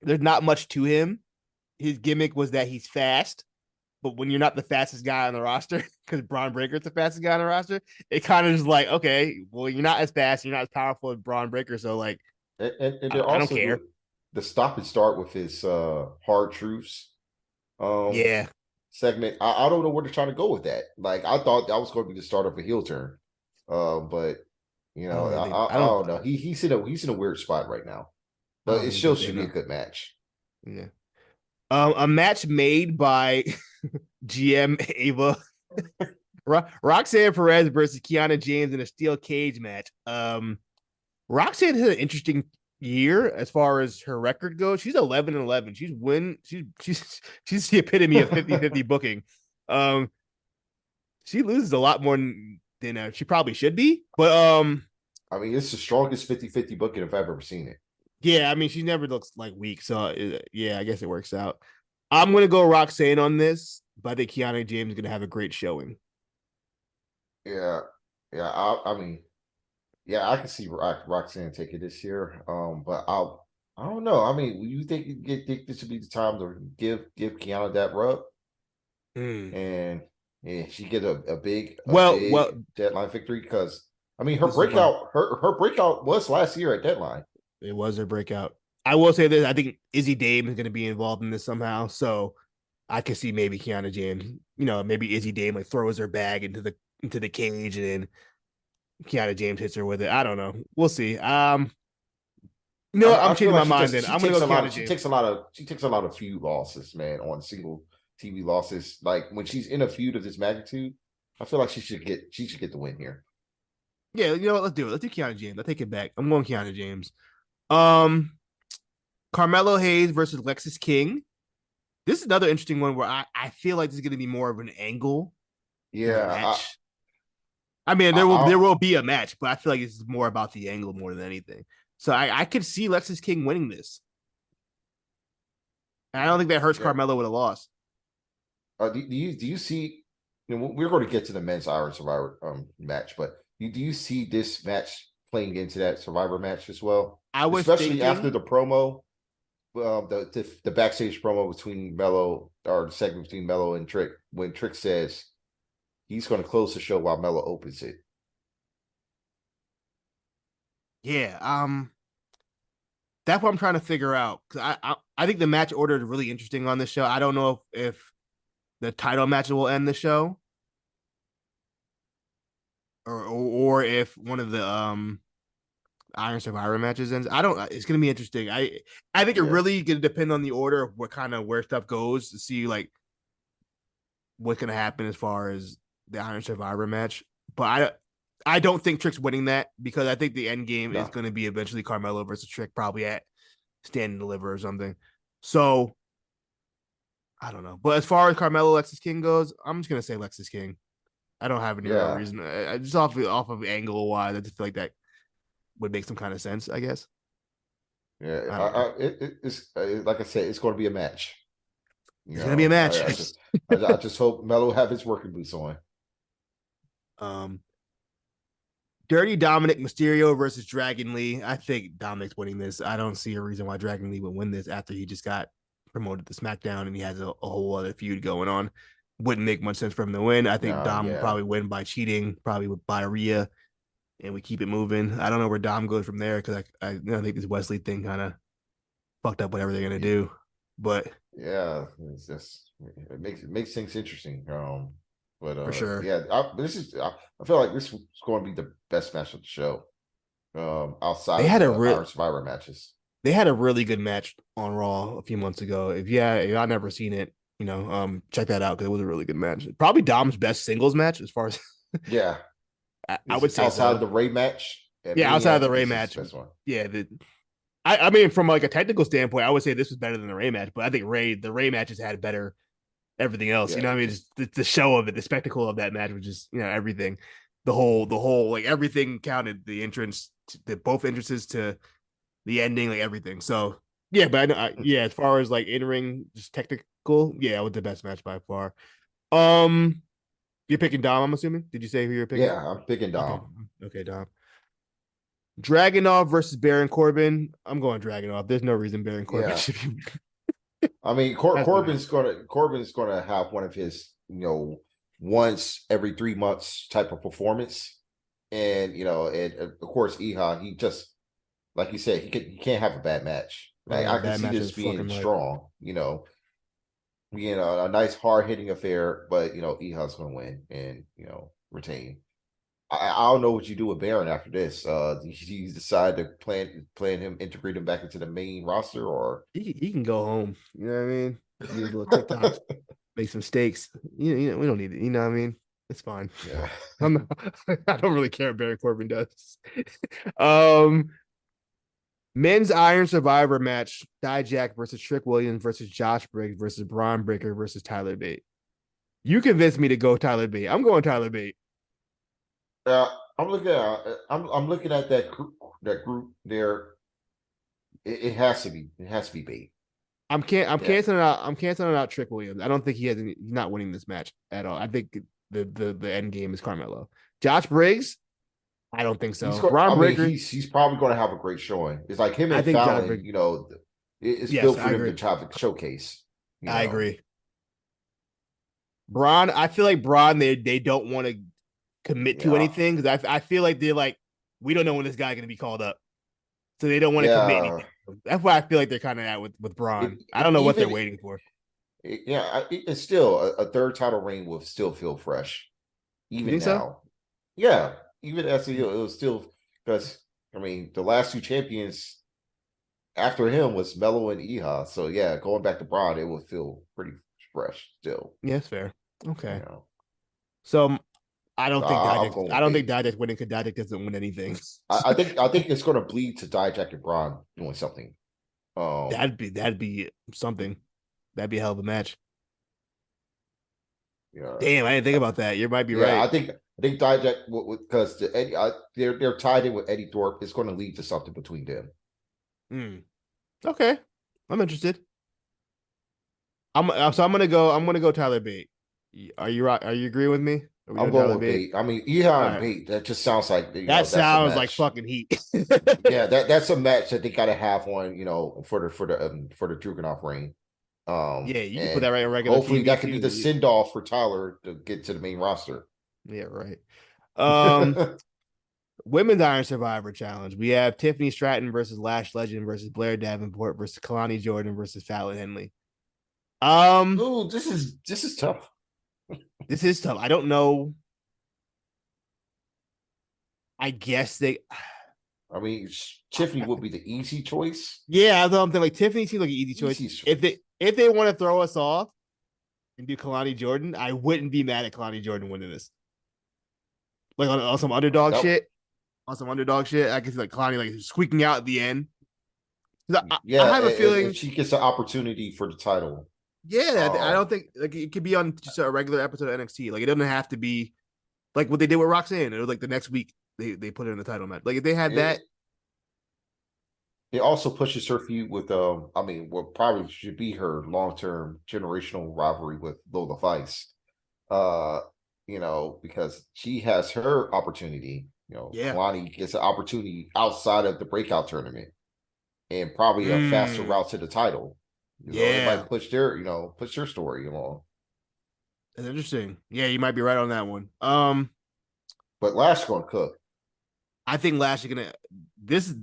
there's not much to him. His gimmick was that he's fast, but when you're not the fastest guy on the roster, because Braun Breaker's the fastest guy on the roster, it kind of just like, okay, well, you're not as fast, you're not as powerful as Braun Breaker, so like, And they're I don't also care. doing the stop and start with his hard truths um Yeah, segment. I don't know where they're trying to go with that. Like I thought that was going to be the start of a heel turn. But I don't think they. I don't know. He's in a weird spot right now. I But don't it think still that they should be a know. good match. Yeah. A match made by GM Ava Roxanne Perez versus Kiana James in a steel cage match. Roxanne had an interesting year as far as her record goes. She's 11-11. She's the epitome of 50-50 booking. Um, she loses a lot more than she probably should be. But I mean, it's the strongest 50-50 booking if I've ever seen it. yeah, I mean, she never looks like weak. So yeah, I guess it works out. I'm gonna go Roxanne on this, but I think Kiana James is gonna have a great showing. Yeah. Yeah. I mean, yeah, I can see Roxanne taking this year. But I don't know. I mean, you think this would be the time to give Kiana that rub Mm. and she get a Well, big deadline victory? Because I mean, this is why her breakout was last year at deadline. it was a breakout. I will say this: I think Izzy Dame is going to be involved in this somehow. So I could see maybe Kiana James, maybe Izzy Dame like throws her bag into the cage and then Kiana James hits her with it. I don't know. We'll see. I I'm feel changing my like mind. Then I'm gonna go Kiana James. she takes a lot of feud losses, man, on single TV losses. Like when she's in a feud of this magnitude, I feel like she should get the win here. Yeah, you know what? Let's do it. Let's do Kiana James. I take it back. I'm going Kiana James. Um, Carmelo Hayes versus Lexis King. This is another interesting one where I feel like this is going to be more of an angle than a Yeah, match. I mean, there I will be a match, but I feel like it's more about the angle more than anything. So I could see Lexis King winning this. And I don't think that hurts yeah. Carmelo with a loss. Do you see? We're going to get to the men's Iron Survivor match, but do you see this match playing into that Survivor match as well? I was Especially after thinking, the promo, the backstage promo between Mello, or the segment between Mello and Trick, when Trick says he's going to close the show while Mello opens it. yeah, that's what I'm trying to figure out because I think the match order is really interesting on this show. I don't know if the title match will end the show, or if one of the Iron Survivor matches ends. I don't. It's gonna be interesting. I think it Yeah. really gonna depend on the order of what kind of where stuff goes to see like what's gonna happen as far as the Iron Survivor match. But I don't think Trick's winning that because I think the end game is No. going to be eventually Carmelo versus Trick, probably at Stand and Deliver or something. So I don't know. But as far as Carmelo Lexus King goes, I'm just gonna say Lexus King. I don't have any real Yeah. reason. Just off of angle wise, I just feel like that would make some kind of sense. I guess. Yeah. I don't know. It's like I said, it's going to be a match. You It's gonna be a know, match. I just hope Melo have his working boots on. um, Dirty Dominic Mysterio versus Dragon Lee. I think Dominic's winning this. I don't see a reason why Dragon Lee would win this after he just got promoted to SmackDown and he has a whole other feud going on. Wouldn't make much sense for him to win. I think No, Dom will yeah. probably win by cheating, probably by Rhea, and we keep it moving. I don't know where Dom goes from there because I think this Wesley thing kind of fucked up whatever they're gonna do. But Yeah, it's just it makes things interesting. But for sure, yeah, I feel like this is going to be the best match of the show. they Outside of had a the real Iron Survivor matches. they had a really good match on Raw a few months ago. If I've never seen it, check that out because it was a really good match. Probably Dom's best singles match as far as Yeah, I it's would say outside of so. the Ray match at Yeah, outside of the Maniac. Ray This is match, the best one. yeah. I mean, from like a technical standpoint, I would say this was better than the Ray match, but I think the Ray matches had better everything else. You Yeah, know what I mean? Just the show of it, the spectacle of that match was just everything. The whole like everything counted. The entrance, the both entrances to the ending, like everything. So yeah, but yeah, as far as like in ring, just technical, yeah, it was the best match by far. Um, you're picking Dom, I'm assuming. Did you say who you're picking? yeah. I'm picking Okay, Dom. okay, Dom. Dragunov versus Baron Corbin. I'm going Dragunov. There's no reason Baron Corbin Yeah, should be. I mean That's the man. Corbin's gonna have one of his once every 3 months type of performance, and and of course Iha, he just like you said, he can't have a bad match. Oh Like yeah, I can bad see this matches, being fucking right. strong, a nice hard hitting affair, but Iha's gonna win and retain. I don't know what you do with Baron after this. Do you decide to plan him, integrate him back into the main roster, or He can go home. You know what I mean? Do his little TikToks, make some steaks. We don't need it. You know what I mean? It's fine. yeah, I'm not, I don't really care what Baron Corbin does. um, Men's Iron Survivor match: Dijak versus Trick Williams versus Josh Briggs versus Braun Breaker versus Tyler Bate. You convinced me to go Tyler Bate. I'm going Tyler Bate. I'm looking at that group there. It has to be bait. I'm Yeah, canceling out. I'm canceling out Trick Williams. I don't think he's not winning this match at all. I think the end game is Carmelo. Josh Briggs. I don't think he's so. going. Braun I mean, Breaker. he's probably going to have a great showing. It's like him I and think Josh Fallon. Briggs. It's Yes, built I for them agree. to try to showcase. You I know, agree. Braun. I feel like Braun. They don't want to commit to yeah, anything because I feel like they're like we don't know when this guy's going to be called up, so they don't want to commit yeah. anything. That's why I feel like they're kind of at with Braun. I don't know what they're Even waiting for. it's still a third title reign will still feel fresh, You even think so? now. Yeah, even as it was still because I mean the last two champions after him was Melo and Iha. So yeah, going back to Braun, it will feel pretty fresh still. Yeah, it's fair. You Okay. know, So so I'm going I with don't think bait. Dijak winning because Dijak doesn't win anything. I think it's going to bleed to Dijak and Braun doing something. Um, That'd be something. That'd be a hell of a match. yeah, Damn, I didn't think about that. You might be yeah. right. I think Dijak because they're tied in with Eddie Thorpe. It's going to lead to something between them. Mm. Okay, I'm interested. I'm gonna go Tyler Bate. Are you right? Are you agreeing with me? Are we I'm doing going Tyler with Bate? bait. I mean, All Iha and right. bait. That just sounds like That that's a sounds like match. fucking heat. Yeah, that's a match that they got to have on. For the Dragunov reign. Yeah, you can put that And right on regular hopefully TV that could be the too. send off for Tyler to get to the main roster. Yeah, right. Um, Women's Iron Survivor Challenge. We have Tiffany Stratton versus Lash Legend versus Blair Davenport versus Kalani Jordan versus Fallon Henley. Um, Ooh, this is tough. this is tough. I don't know. I guess they. I mean, Tiffany would be the easy choice. Yeah, I thought like Tiffany seems like an easy choice. If they want to throw us off and do Kalani Jordan, I wouldn't be mad at Kalani Jordan winning this. Like on some underdog shit. On some underdog shit, I can see like Kalani like squeaking out at the end. I have a feeling if she gets an opportunity for the title. Yeah, I don't think like it could be on just a regular episode of NXT. Like it doesn't have to be like what they did with Roxanne. It was like the next week they put it in the title match. Like if they had that, it also pushes her feud with I mean, what probably should be her long-term generational rivalry with Lola Vice. Because she has her opportunity. Kalani gets an opportunity outside of the breakout tournament and probably a faster route to the title. It might push their story along. That's interesting. Yeah, you might be right on that one. But Lash gonna cook. I think Lash is gonna. This is.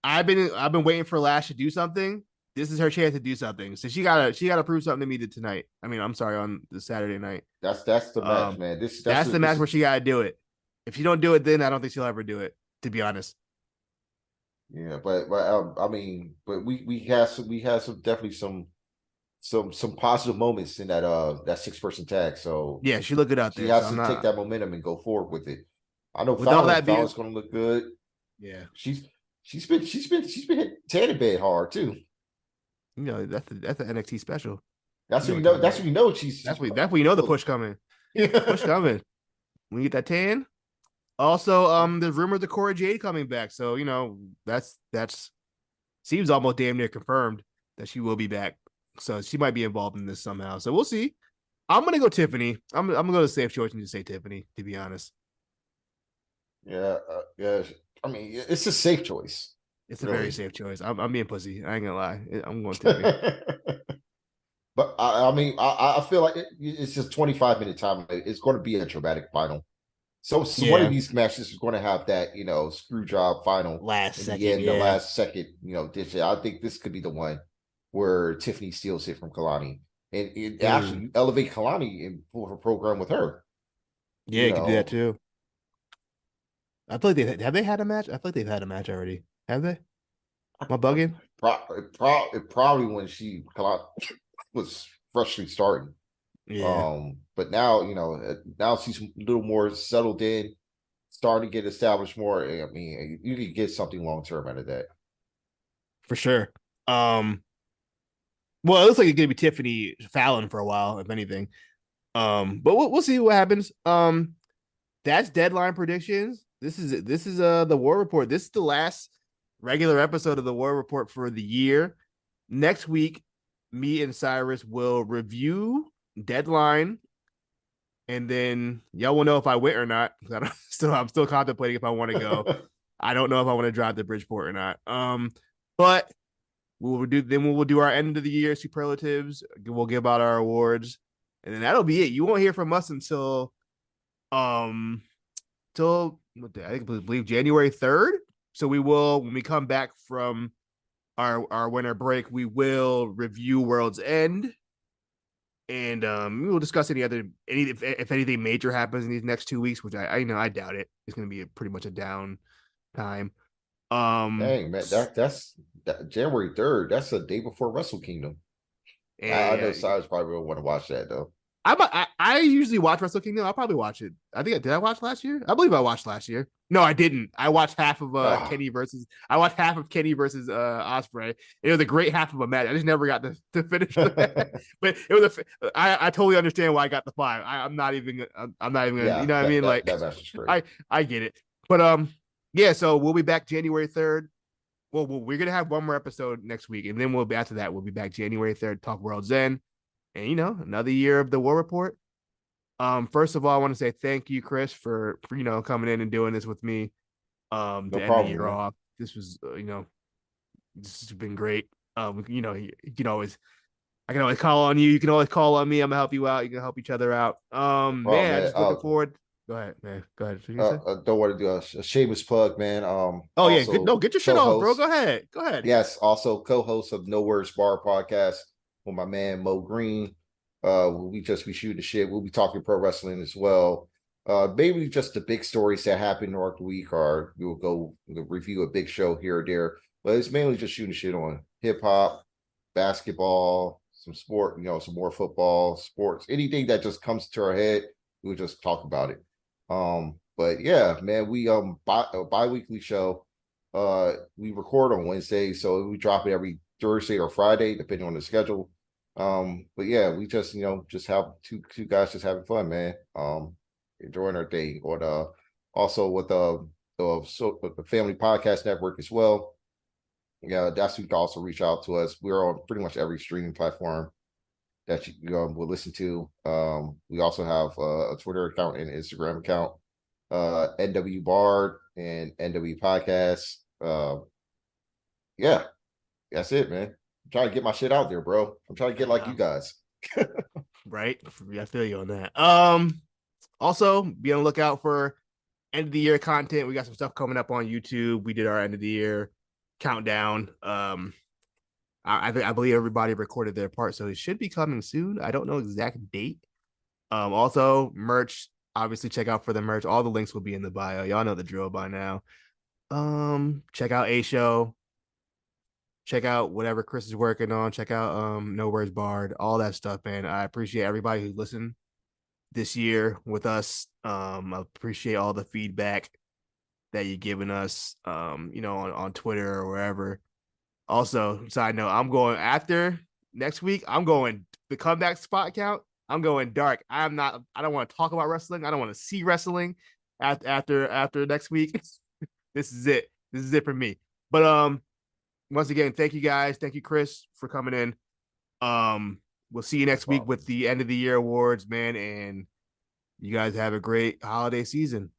I've been waiting for Lash to do something. This is her chance to do something. So she gotta prove something to me tonight. I mean, I'm sorry, on the Saturday night. That's the match, man. That's the match where she gotta do it. If she don't do it, then I don't think she'll ever do it. To be honest. Yeah, but I mean, but we have definitely some positive moments in that 6-person tag. So yeah, she looked good out there. She has to take that momentum and go forward with it. I know Fallon's going to look good. Yeah, she's been hitting Tanner bed hard too. That's the NXT special. That's what you know. That's what you know. That's what you know. The push coming. Push coming. When you get that tan. Also, there's rumors of Cora Jade coming back. So that's seems almost damn near confirmed that she will be back. So she might be involved in this somehow. So we'll see. I'm gonna go Tiffany. I'm gonna go to safe choice and just say Tiffany. To be honest. Yeah. I mean, it's a safe choice. It's a very safe choice. I'm being pussy. I ain't gonna lie. I'm going Tiffany. But I mean, I feel like it's just 25-minute time. It's going to be a dramatic final. So one of these matches is going to have that, screw job final last second. The last second, ditch it. I think this could be the one where Tiffany steals it from Kalani and actually elevate Kalani and for a program with her. Yeah, you can do that too. I feel like have they had a match? I feel like they've had a match already. Have they? Am I bugging? Probably when Kalani was freshly starting. Yeah. But now, now she's a little more settled in, starting to get established more. I mean, you could get something long term out of that. For sure. Well, it looks like it's gonna be Tiffany Fallon for a while, if anything. But we'll see what happens. That's Deadline predictions. This is the War Report. This is the last regular episode of the War Report for the year. Next week, me and Cyrus will review Deadline, and then y'all will know if I went or not. I'm still contemplating if I want to go. I don't know if I want to drive to Bridgeport or not. But we'll do our end of the year superlatives. We'll give out our awards, and then that'll be it. You won't hear from us until I believe January 3rd. So we will, when we come back from our winter break, we will review World's End. And we will discuss if anything major happens in these next 2 weeks, which I doubt it. It's going to be pretty much a down time. Dang, man, that's January 3rd. That's the day before Wrestle Kingdom. I know Cyrus probably will want to watch that though. I usually watch Wrestle Kingdom. I'll probably watch it. Did I watch last year? I believe I watched last year. No, I didn't. I watched half of Kenny versus Ospreay. It was a great half of a match. I just never got to finish that. But it was I totally understand why I got the 5. I'm not even gonna, you know what I mean? Like that match is great. I get it. But yeah, so we'll be back January 3rd. Well, we're gonna have one more episode next week, and then after that, we'll be back January 3rd, talk World's End. And another year of the War Report. First of all, I want to say thank you, Chris, for coming in and doing this with me. No to problem, end the year man. off. This was this has been great. You can always I can always call on you. You can always call on me. I'm gonna help you out. You can help each other out. Man, I just looking forward. Go ahead, man. Go ahead. I don't want to do a shameless plug, man. Get your shit off, bro. Go ahead. Yes, also co-host of No Words Bar podcast with my man Mo Green. We just be shooting the shit. We'll be talking pro wrestling as well. Maybe just the big stories that happen throughout the week, or we'll review a big show here or there. But it's mainly just shooting shit on hip hop, basketball, some sport, some more football, sports, anything that just comes to our head, we'll just talk about it. But yeah, man, we a bi-weekly show. We record on Wednesday, so we drop it every Thursday or Friday, depending on the schedule. But yeah, we just just have two guys just having fun, man. Enjoying our day. Or also with the Family Podcast Network as well. Yeah, that's who can also reach out to us. We're on pretty much every streaming platform that you will listen to. We also have a Twitter account and Instagram account, NW Bard and NW Podcast. Yeah, that's it, man. I'm trying to get my shit out there, bro. I'm trying to get like you guys. Right? I feel you on that. Also be on the lookout for end of the year content. We got some stuff coming up on YouTube. We did our end of the year countdown. I believe everybody recorded their part, so it should be coming soon. I don't know exact date. Also merch. Obviously, check out for the merch. All the links will be in the bio. Y'all know the drill by now. Check out A Show. Check out whatever Chris is working on. Check out No Words Barred. All that stuff, man. I appreciate everybody who listened this year with us. I appreciate all the feedback that you're giving us. On Twitter or wherever. Also, side note, I'm going after next week. I'm going the comeback spot count. I'm going dark. I don't want to talk about wrestling. I don't want to see wrestling after next week. This is it. This is it for me. But once again, thank you guys. Thank you, Chris, for coming in. We'll see you next week with the end of the year awards, man. And you guys have a great holiday season.